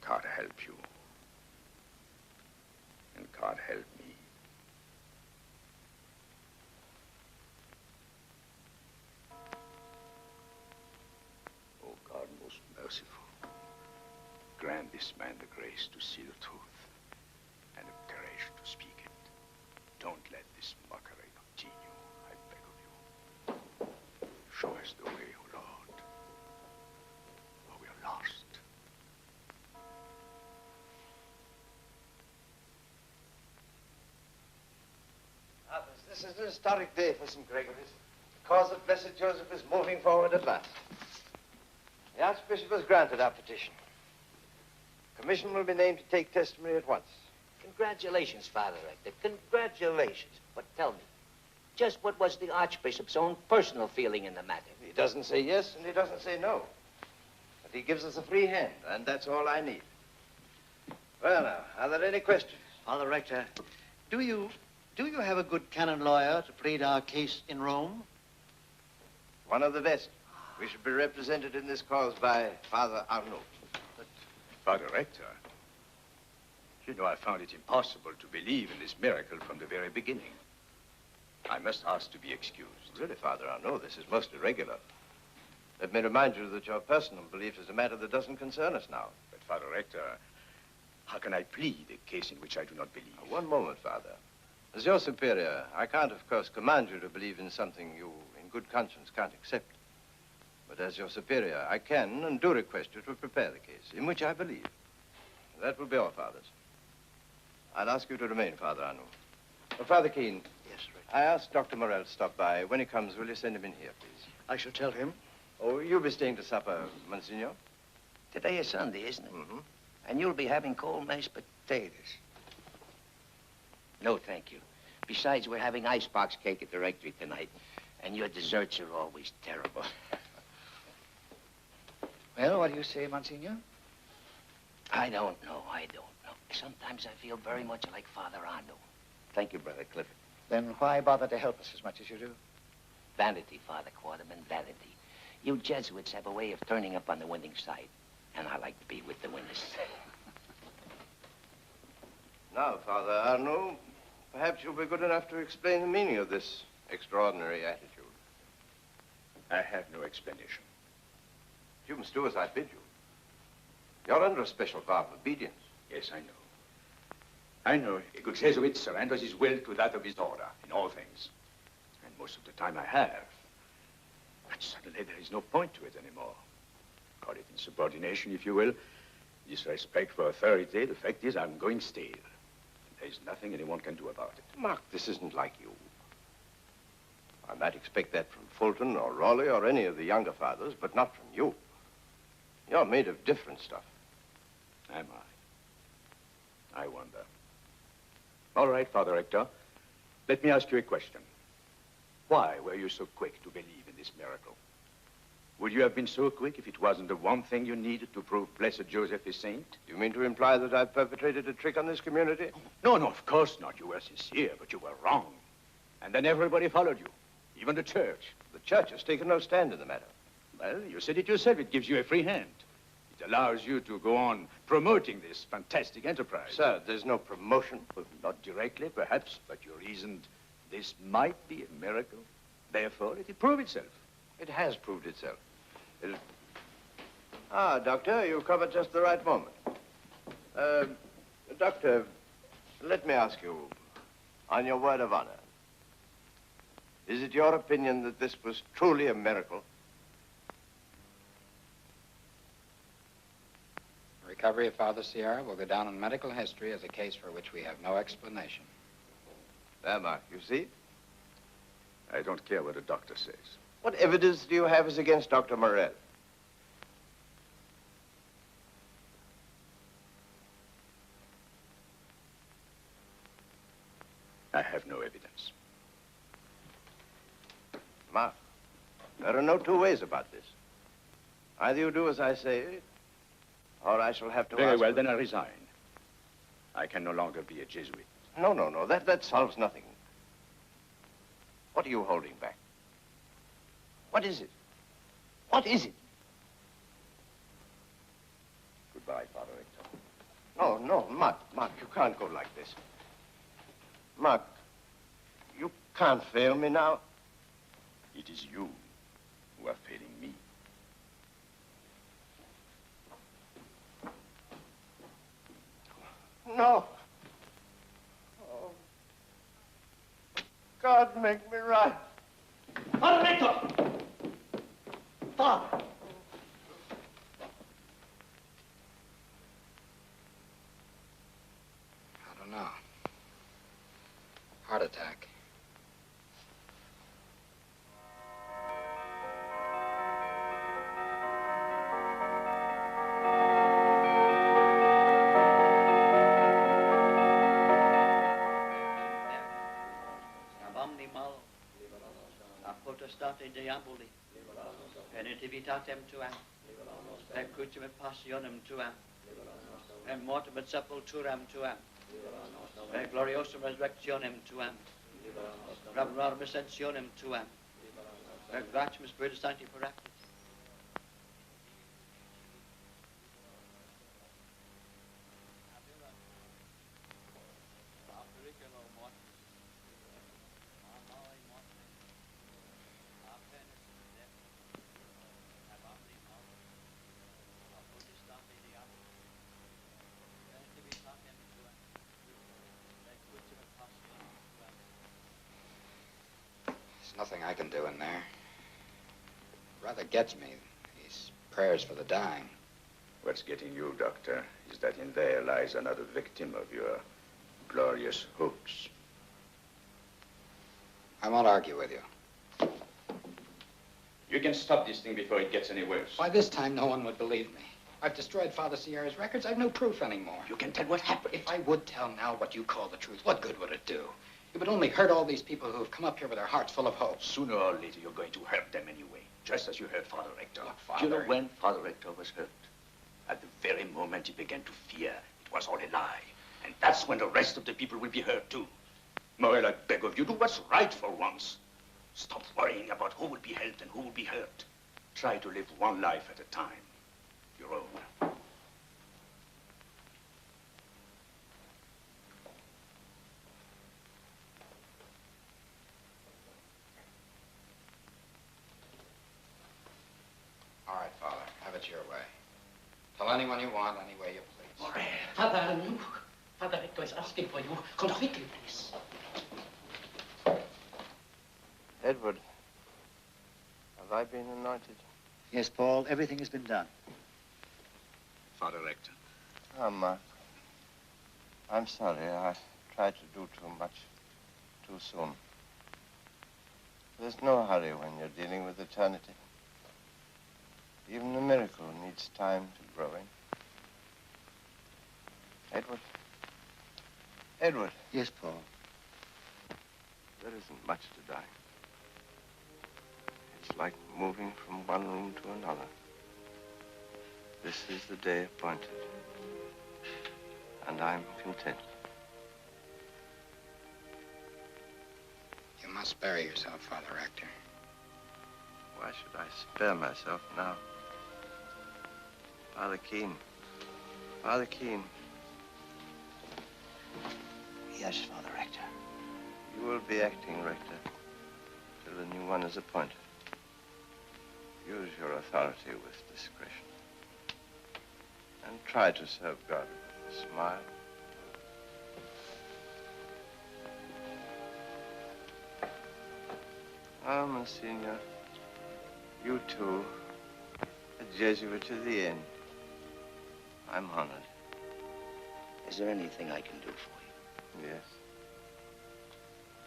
God help you. And God help me. this man the grace to see the truth and the courage to speak it. Don't let this mockery continue, I beg of you. Show us the way, O Lord, or we are lost. Fathers, this is an historic day for St. Gregory's. The cause of Blessed Joseph is moving forward at last. The Archbishop has granted our petition. A commission will be named to take testimony at once. Congratulations, Father Rector. Congratulations. But tell me, just what was the Archbishop's own personal feeling in the matter? He doesn't say yes and he doesn't say no. But he gives us a free hand, and that's all I need. Well, now, are there any questions? Father Rector, do you have a good canon lawyer to plead our case in Rome? One of the best. We should be represented in this cause by Father Arnaud. Father Rector, you know I found it impossible to believe in this miracle from the very beginning. I must ask to be excused. Really, Father Arnaud, this is most irregular. Let me remind you that your personal belief is a matter that doesn't concern us now. But, Father Rector, how can I plead a case in which I do not believe? One moment, Father. As your superior, I can't, of course, command you to believe in something you, in good conscience, can't accept. But as your superior, I can and do request you to prepare the case, in which I believe. That will be all, Fathers. I'll ask you to remain, Father Arnaud. Father Keene. Yes, sir. I asked Dr. Morel to stop by. When he comes, will you send him in here, please? I shall tell him. Oh, you'll be staying to supper, Monsignor? Today is Sunday, isn't it? Mm-hmm. And you'll be having cold mashed potatoes. No, thank you. Besides, we're having icebox cake at the rectory tonight, and your desserts are always terrible. Well, what do you say, Monsignor? I don't know. Sometimes I feel very much like Father Arnaud. Thank you, Brother Clifford. Then why bother to help us as much as you do? Vanity, Father Quarterman, vanity. You Jesuits have a way of turning up on the winning side, and I like to be with the winners. Now, Father Arnaud, perhaps you'll be good enough to explain the meaning of this extraordinary attitude. I have no explanation. You must do as I bid you. You're under a special vow of obedience. Yes, I know. I know. A good Jesuit surrenders his will to that of his order in all things. And most of the time I have. But suddenly there is no point to it anymore. Call it insubordination, if you will. Disrespect for authority. The fact is I'm going stale. There's nothing anyone can do about it. Mark, this isn't like you. I might expect that from Fulton or Raleigh or any of the younger fathers, but not from you. You're made of different stuff. Am I? I wonder. All right, Father Hector. Let me ask you a question. Why were you so quick to believe in this miracle? Would you have been so quick if it wasn't the one thing you needed to prove Blessed Joseph is saint? You mean to imply that I've perpetrated a trick on this community? No, of course not. You were sincere, but you were wrong. And then everybody followed you, even the church. The church has taken no stand in the matter. Well, you said it yourself. It gives you a free hand. It allows you to go on promoting this fantastic enterprise. Sir, there's no promotion. Well, not directly, perhaps, but you reasoned this might be a miracle. Therefore, let it prove itself. It has proved itself. Ah, Doctor, you come at just the right moment. Doctor, let me ask you, on your word of honor, is it your opinion that this was truly a miracle? The recovery of Father Sierra will go down in medical history as a case for which we have no explanation. There, Mark, you see? I don't care what a doctor says. What evidence do you have as against Dr. Morel? I have no evidence. Mark, there are no two ways about this. Either you do as I say, or I shall have to Very ask... well, then I resign. I can no longer be a Jesuit. No. That solves nothing. What are you holding back? What is it? What is it? Goodbye, Father Hector. No, Mark, you can't go like this. Mark, you can't fail me now. It is you who are failing me. no. Oh. God, make me right. Father Rector! Father! I don't know. Heart attack. Potestate diaboli, penetivitatem tuam, per crucem et passionem tuam, per mortem et sepulturam tuam, per gloriosum resurrectionem tuam, per abnormum ascensionem tuam, per gratium Spiritus Sancti Paraclis. There's nothing I can do in there. Rather gets me, these prayers for the dying. What's getting you, Doctor, is that in there lies another victim of your glorious hopes. I won't argue with you. You can stop this thing before it gets any worse. By this time, no one would believe me. I've destroyed Father Sierra's records. I've no proof anymore. You can tell what happened. If I would tell now what you call the truth, what good would it do? It would only hurt all these people who have come up here with their hearts full of hope. Sooner or later, you're going to hurt them anyway, just as you hurt Father Rector. Look, Father... Do you know when Father Rector was hurt? At the very moment he began to fear it was all a lie. And that's when the rest of the people will be hurt, too. Morel, I beg of you, do what's right for once. Stop worrying about who will be helped and who will be hurt. Try to live one life at a time. Your own. All right, Father, have it your way. Tell anyone you want, any way you please. Morel. Father, Father Rector is asking for you. Come quickly, please. Edward, have I been anointed? Yes, Paul, everything has been done. Father Rector. Ah, Mark. I'm sorry. I tried to do too much too soon. There's no hurry when you're dealing with eternity. Even a miracle needs time to grow in. Edward. Edward. Yes, Paul. There isn't much to die. It's like moving from one room to another. This is the day appointed. And I'm content. You must bury yourself, Father Rector. Why should I spare myself now? Father Keene. Father Keene. Yes, Father Rector. You will be acting rector till the new one is appointed. Use your authority with discretion. And try to serve God with a smile. Ah, Monsignor, you too, a Jesuit to the end. I'm honored. Is there anything I can do for you? Yes.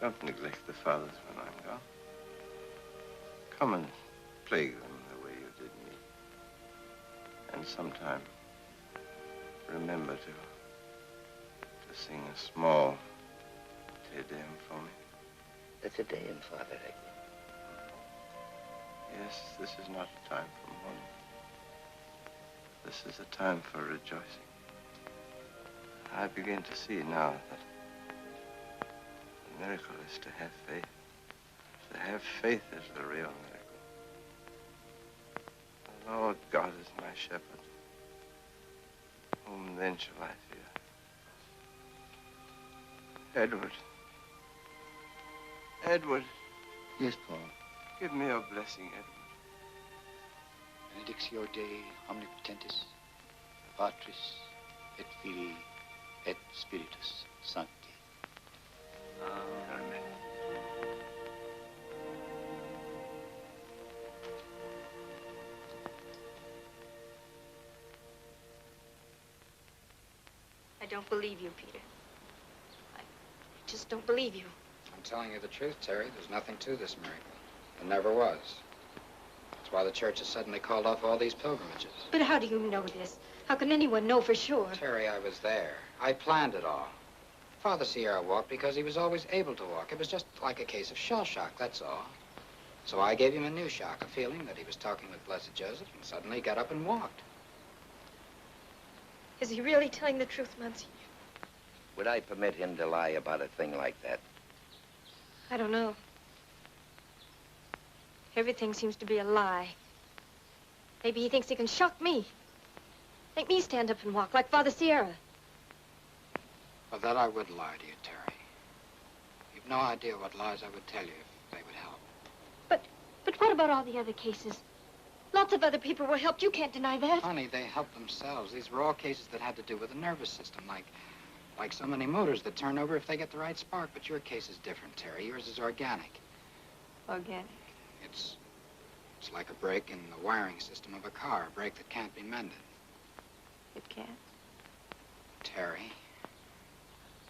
Don't neglect the fathers when I'm gone. Come and plague them the way you did me. And sometime, remember to sing a small Te Deum for me. The Te Deum, Father Rector. Yes, this is not a time for mourning. This is a time for rejoicing. I begin to see now that the miracle is to have faith. To have faith is the real miracle. The Lord God is my shepherd. Whom then shall I fear? Edward. Edward. Yes, Paul. Give me your blessing, Edward. Benedictio Dei omnipotentis, Patris et Filii et Spiritus Sancti. Amen. I don't believe you, Peter. I just don't believe you. I'm telling you the truth, Terry. There's nothing to this miracle. There never was. That's why the church has suddenly called off all these pilgrimages. But how do you know this? How can anyone know for sure? Terry, I was there. I planned it all. Father Sierra walked because he was always able to walk. It was just like a case of shell shock, that's all. So I gave him a new shock, a feeling that he was talking with Blessed Joseph, and suddenly he got up and walked. Is he really telling the truth, Monsignor? Would I permit him to lie about a thing like that? I don't know. Everything seems to be a lie. Maybe he thinks he can shock me. Make me stand up and walk like Father Sierra. Of that I would lie to you, Terry. You've no idea what lies I would tell you if they would help. But what about all the other cases? Lots of other people were helped. You can't deny that. Honey, they helped themselves. These were all cases that had to do with the nervous system, like so many motors that turn over if they get the right spark. But your case is different, Terry. Yours is organic. Organic. It's like a break in the wiring system of a car, a break that can't be mended. It can't. Terry,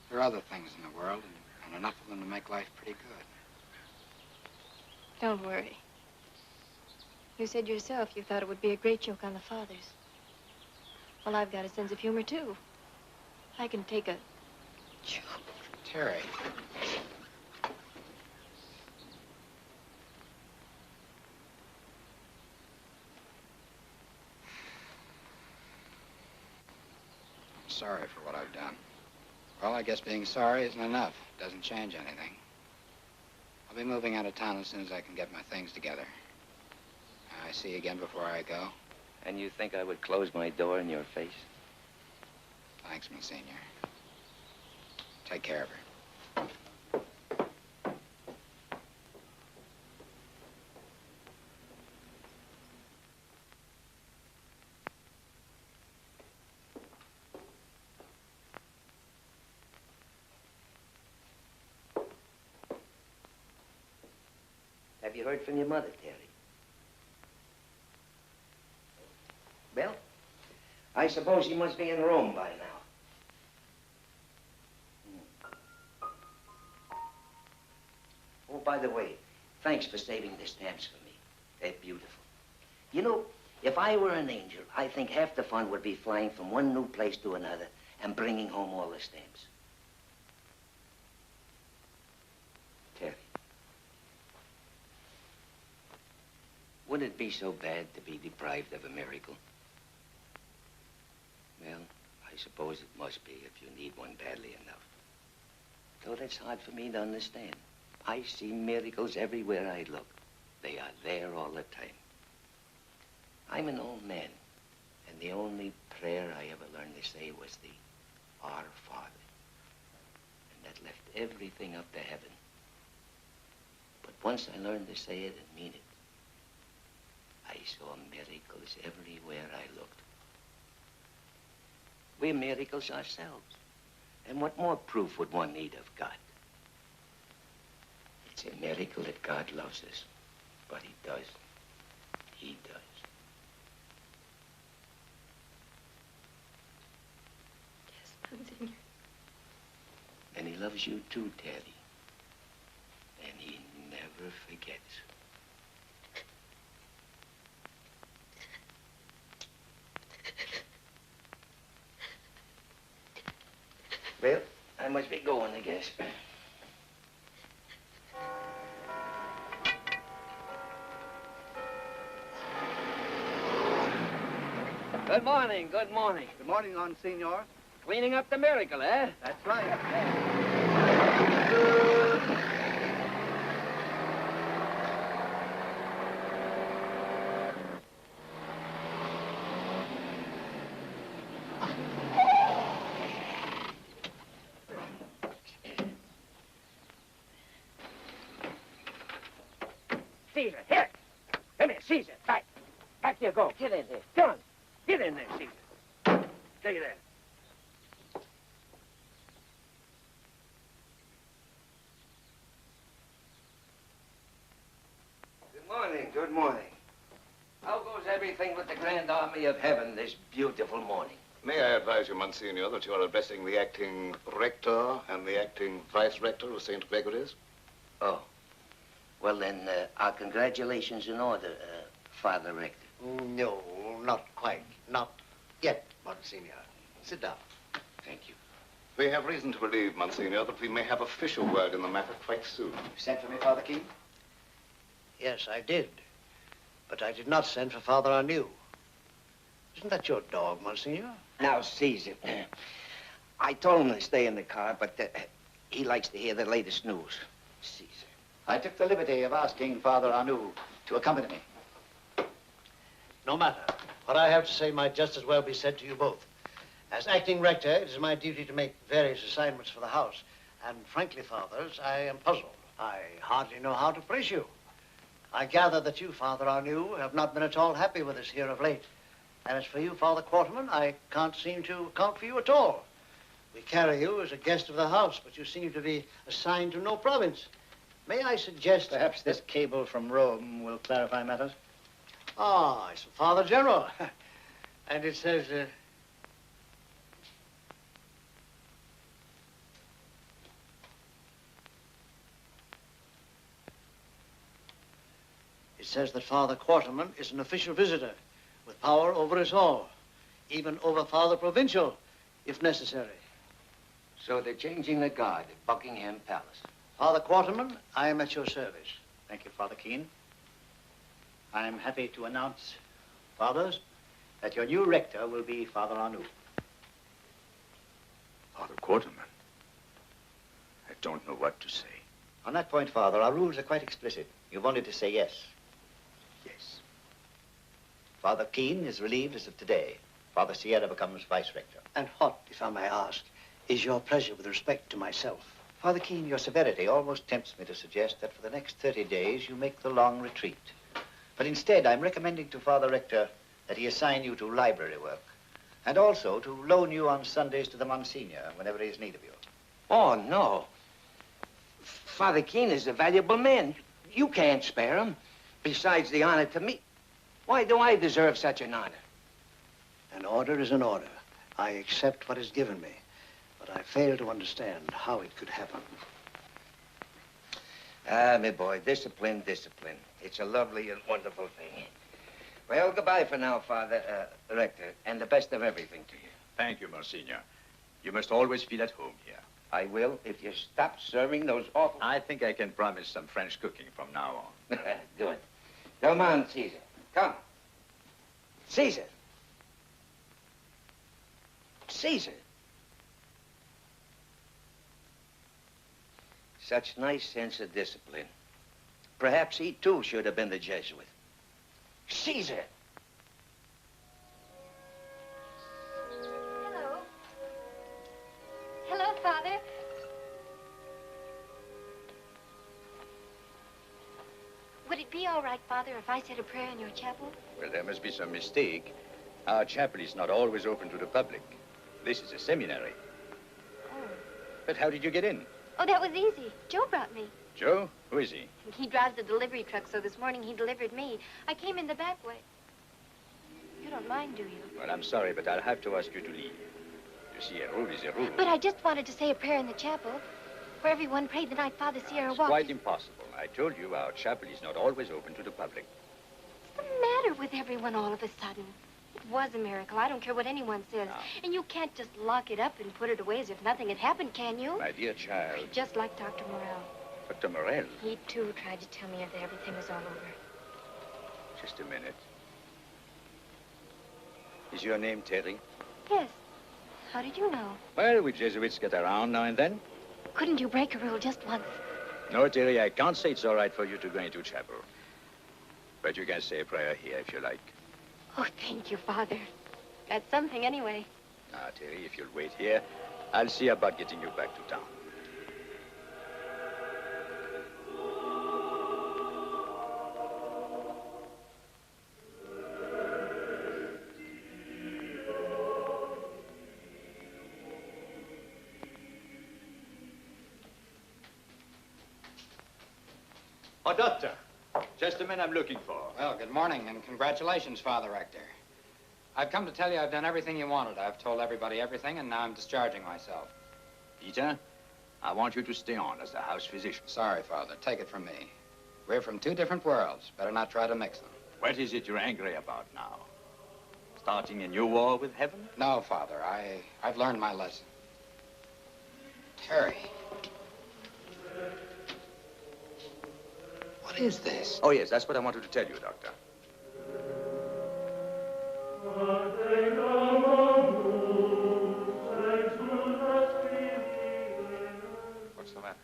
there are other things in the world, and enough of them to make life pretty good. Don't worry. You said yourself you thought it would be a great joke on the fathers. Well, I've got a sense of humor, too. I can take a joke. Terry. I'm sorry for what I've done. Well, I guess being sorry isn't enough. It doesn't change anything. I'll be moving out of town as soon as I can get my things together. I see you again before I go. And you think I would close my door in your face? Thanks, Monsignor. Take care of her. Have you heard from your mother, Terry? Well, I suppose she must be in Rome by now. Oh, by the way, thanks for saving the stamps for me. They're beautiful. You know, if I were an angel, I think half the fun would be flying from one new place to another and bringing home all the stamps. Terry, would it be so bad to be deprived of a miracle? Well, I suppose it must be if you need one badly enough. Though that's hard for me to understand. I see miracles everywhere I look. They are there all the time. I'm an old man, and the only prayer I ever learned to say was the Our Father. And that left everything up to heaven. But once I learned to say it and mean it, I saw miracles everywhere I looked. We're miracles ourselves. And what more proof would one need of God? It's a miracle that God loves us. But he does. He does. Yes, Monsignor. And he loves you too, Terry. And he never forgets. Well, I must be going, I guess. Good morning, good morning. Good morning, Monsignor. Cleaning up the miracle, eh? That's right. Caesar, here. Come here, Caesar. Back. Back you go. Get in there. Come on. Get in there, Caesar. Stay there. everything with the grand army of heaven this beautiful morning. May I advise you, Monsignor, that you are addressing the acting rector and the acting vice-rector of St. Gregory's? Oh. Well, then, our congratulations in order, Father Rector. No, not quite. Not yet, Monsignor. Sit down. Thank you. We have reason to believe, Monsignor, that we may have official word in the matter quite soon. You sent for me, Father Keene? Yes, I did. But I did not send for Father Arnew. Isn't that your dog, Monsignor? Now, Caesar, I told him to stay in the car, but he likes to hear the latest news. Caesar. I took the liberty of asking Father Arnew to accompany me. No matter. What I have to say might just as well be said to you both. As acting rector, it is my duty to make various assignments for the house. And frankly, fathers, I am puzzled. I hardly know how to praise you. I gather that you, Father Arnew, have not been at all happy with us here of late. And as for you, Father Quarterman, I can't seem to account for you at all. We carry you as a guest of the house, but you seem to be assigned to no province. May I suggest... Perhaps this cable from Rome will clarify matters? Ah, it's from Father General. And it says... It says that Father Quarterman is an official visitor with power over us all, even over Father Provincial, if necessary. So they're changing the guard at Buckingham Palace. Father Quarterman, I am at your service. Thank you, Father Keene. I am happy to announce, fathers, that your new rector will be Father Arnew. Father Quarterman, I don't know what to say. On that point, Father, our rules are quite explicit. You've only to say yes. Yes. Father Keene is relieved as of today. Father Sierra becomes vice-rector. And what, if I may ask, is your pleasure with respect to myself? Father Keene, your severity almost tempts me to suggest that for the next 30 days you make the long retreat. But instead, I'm recommending to Father Rector that he assign you to library work, and also to loan you on Sundays to the Monsignor whenever he has need of you. Oh, no. Father Keene is a valuable man. You can't spare him. Besides the honor to me. Why do I deserve such an honor? An order is an order. I accept what is given me, but I fail to understand how it could happen. Ah, my boy, discipline, discipline. It's a lovely and wonderful thing. Well, goodbye for now, Father Rector, and the best of everything to you. Thank you, Monsignor. You must always feel at home here. I will, if you stop serving those awful... I think I can promise some French cooking from now on. Good. Come on, Caesar. Come. Caesar. Caesar. Such nice sense of discipline. Perhaps he, too, should have been the Jesuit. Caesar! Hello. Hello, Father. Would it be all right, Father, if I said a prayer in your chapel? Well, there must be some mistake. Our chapel is not always open to the public. This is a seminary. Oh. But how did you get in? Oh, that was easy. Joe brought me. Joe? Who is he? He drives the delivery truck, so this morning he delivered me. I came in the back way. You don't mind, do you? Well, I'm sorry, but I'll have to ask you to leave. You see, a rule is a rule. But I just wanted to say a prayer in the chapel, where everyone prayed the night Father Sierra It's walked. quite impossible. I told you our chapel is not always open to the public. What's the matter with everyone all of a sudden? It was a miracle. I don't care what anyone says. No. And you can't just lock it up and put it away as if nothing had happened, can you? My dear child. Just like Dr. Morell. Dr. Morel. He, too, tried to tell me that everything was all over. Just a minute. Is your name Terry? Yes. How did you know? Well, we Jesuits get around now and then. Couldn't you break a rule just once? No, Terry, I can't say it's all right for you to go into chapel. But you can say a prayer here if you like. Oh, thank you, Father. That's something anyway. Now, Terry, if you'll wait here, I'll see about getting you back to town. Oh, Doctor. Just the man I'm looking for. Well, good morning and congratulations, Father Rector. I've come to tell you I've done everything you wanted. I've told everybody everything, and now I'm discharging myself. Peter, I want you to stay on as the house physician. Sorry, Father. Take it from me. We're from two different worlds. Better not try to mix them. What is it you're angry about now? Starting a new war with heaven? No, Father. I've learned my lesson. Terry. What is this? Oh, yes, that's what I wanted to tell you, Doctor. What's the matter?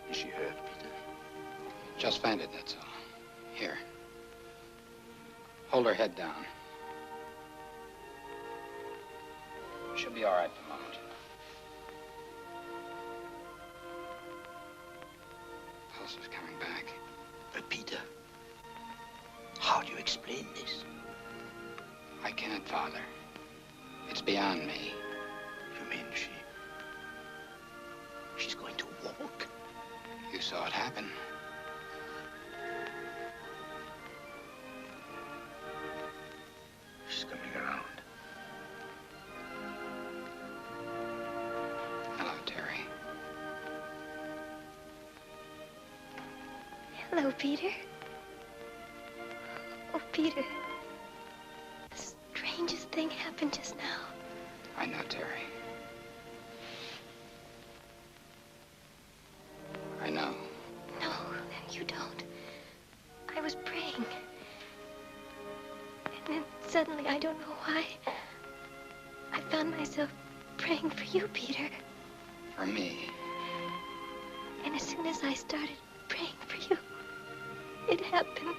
Is she hurt, Peter? Just fainted, that's all. Here. Hold her head down. She'll be all right in a moment. Pulse is coming back. But, Peter, how do you explain this? I can't, Father. It's beyond me. You mean she's going to walk? You saw it happen. She's coming around. Hello, Terry. Hello, Peter. Oh, Peter. The strangest thing happened just now. I know, Terry. I know. No, you don't. I was praying. And then suddenly, I don't know why, I found myself praying for you, Peter. For me. And as soon as I started praying for you, it happened.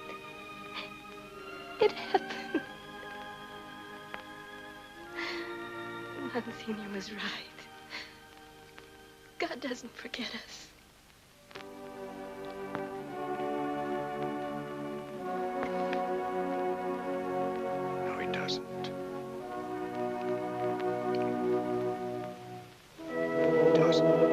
It happened. Monsignor was right. God doesn't forget us. No, he doesn't. He doesn't.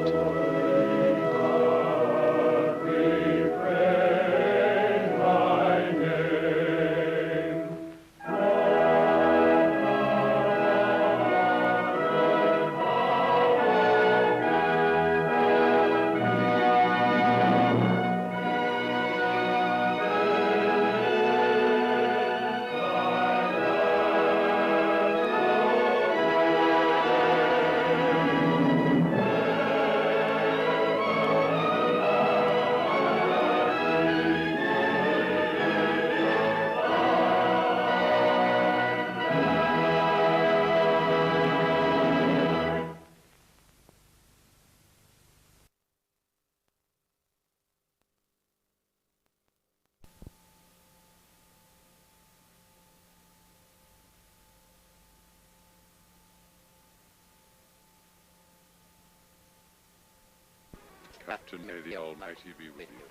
Captain, may the Almighty be with you.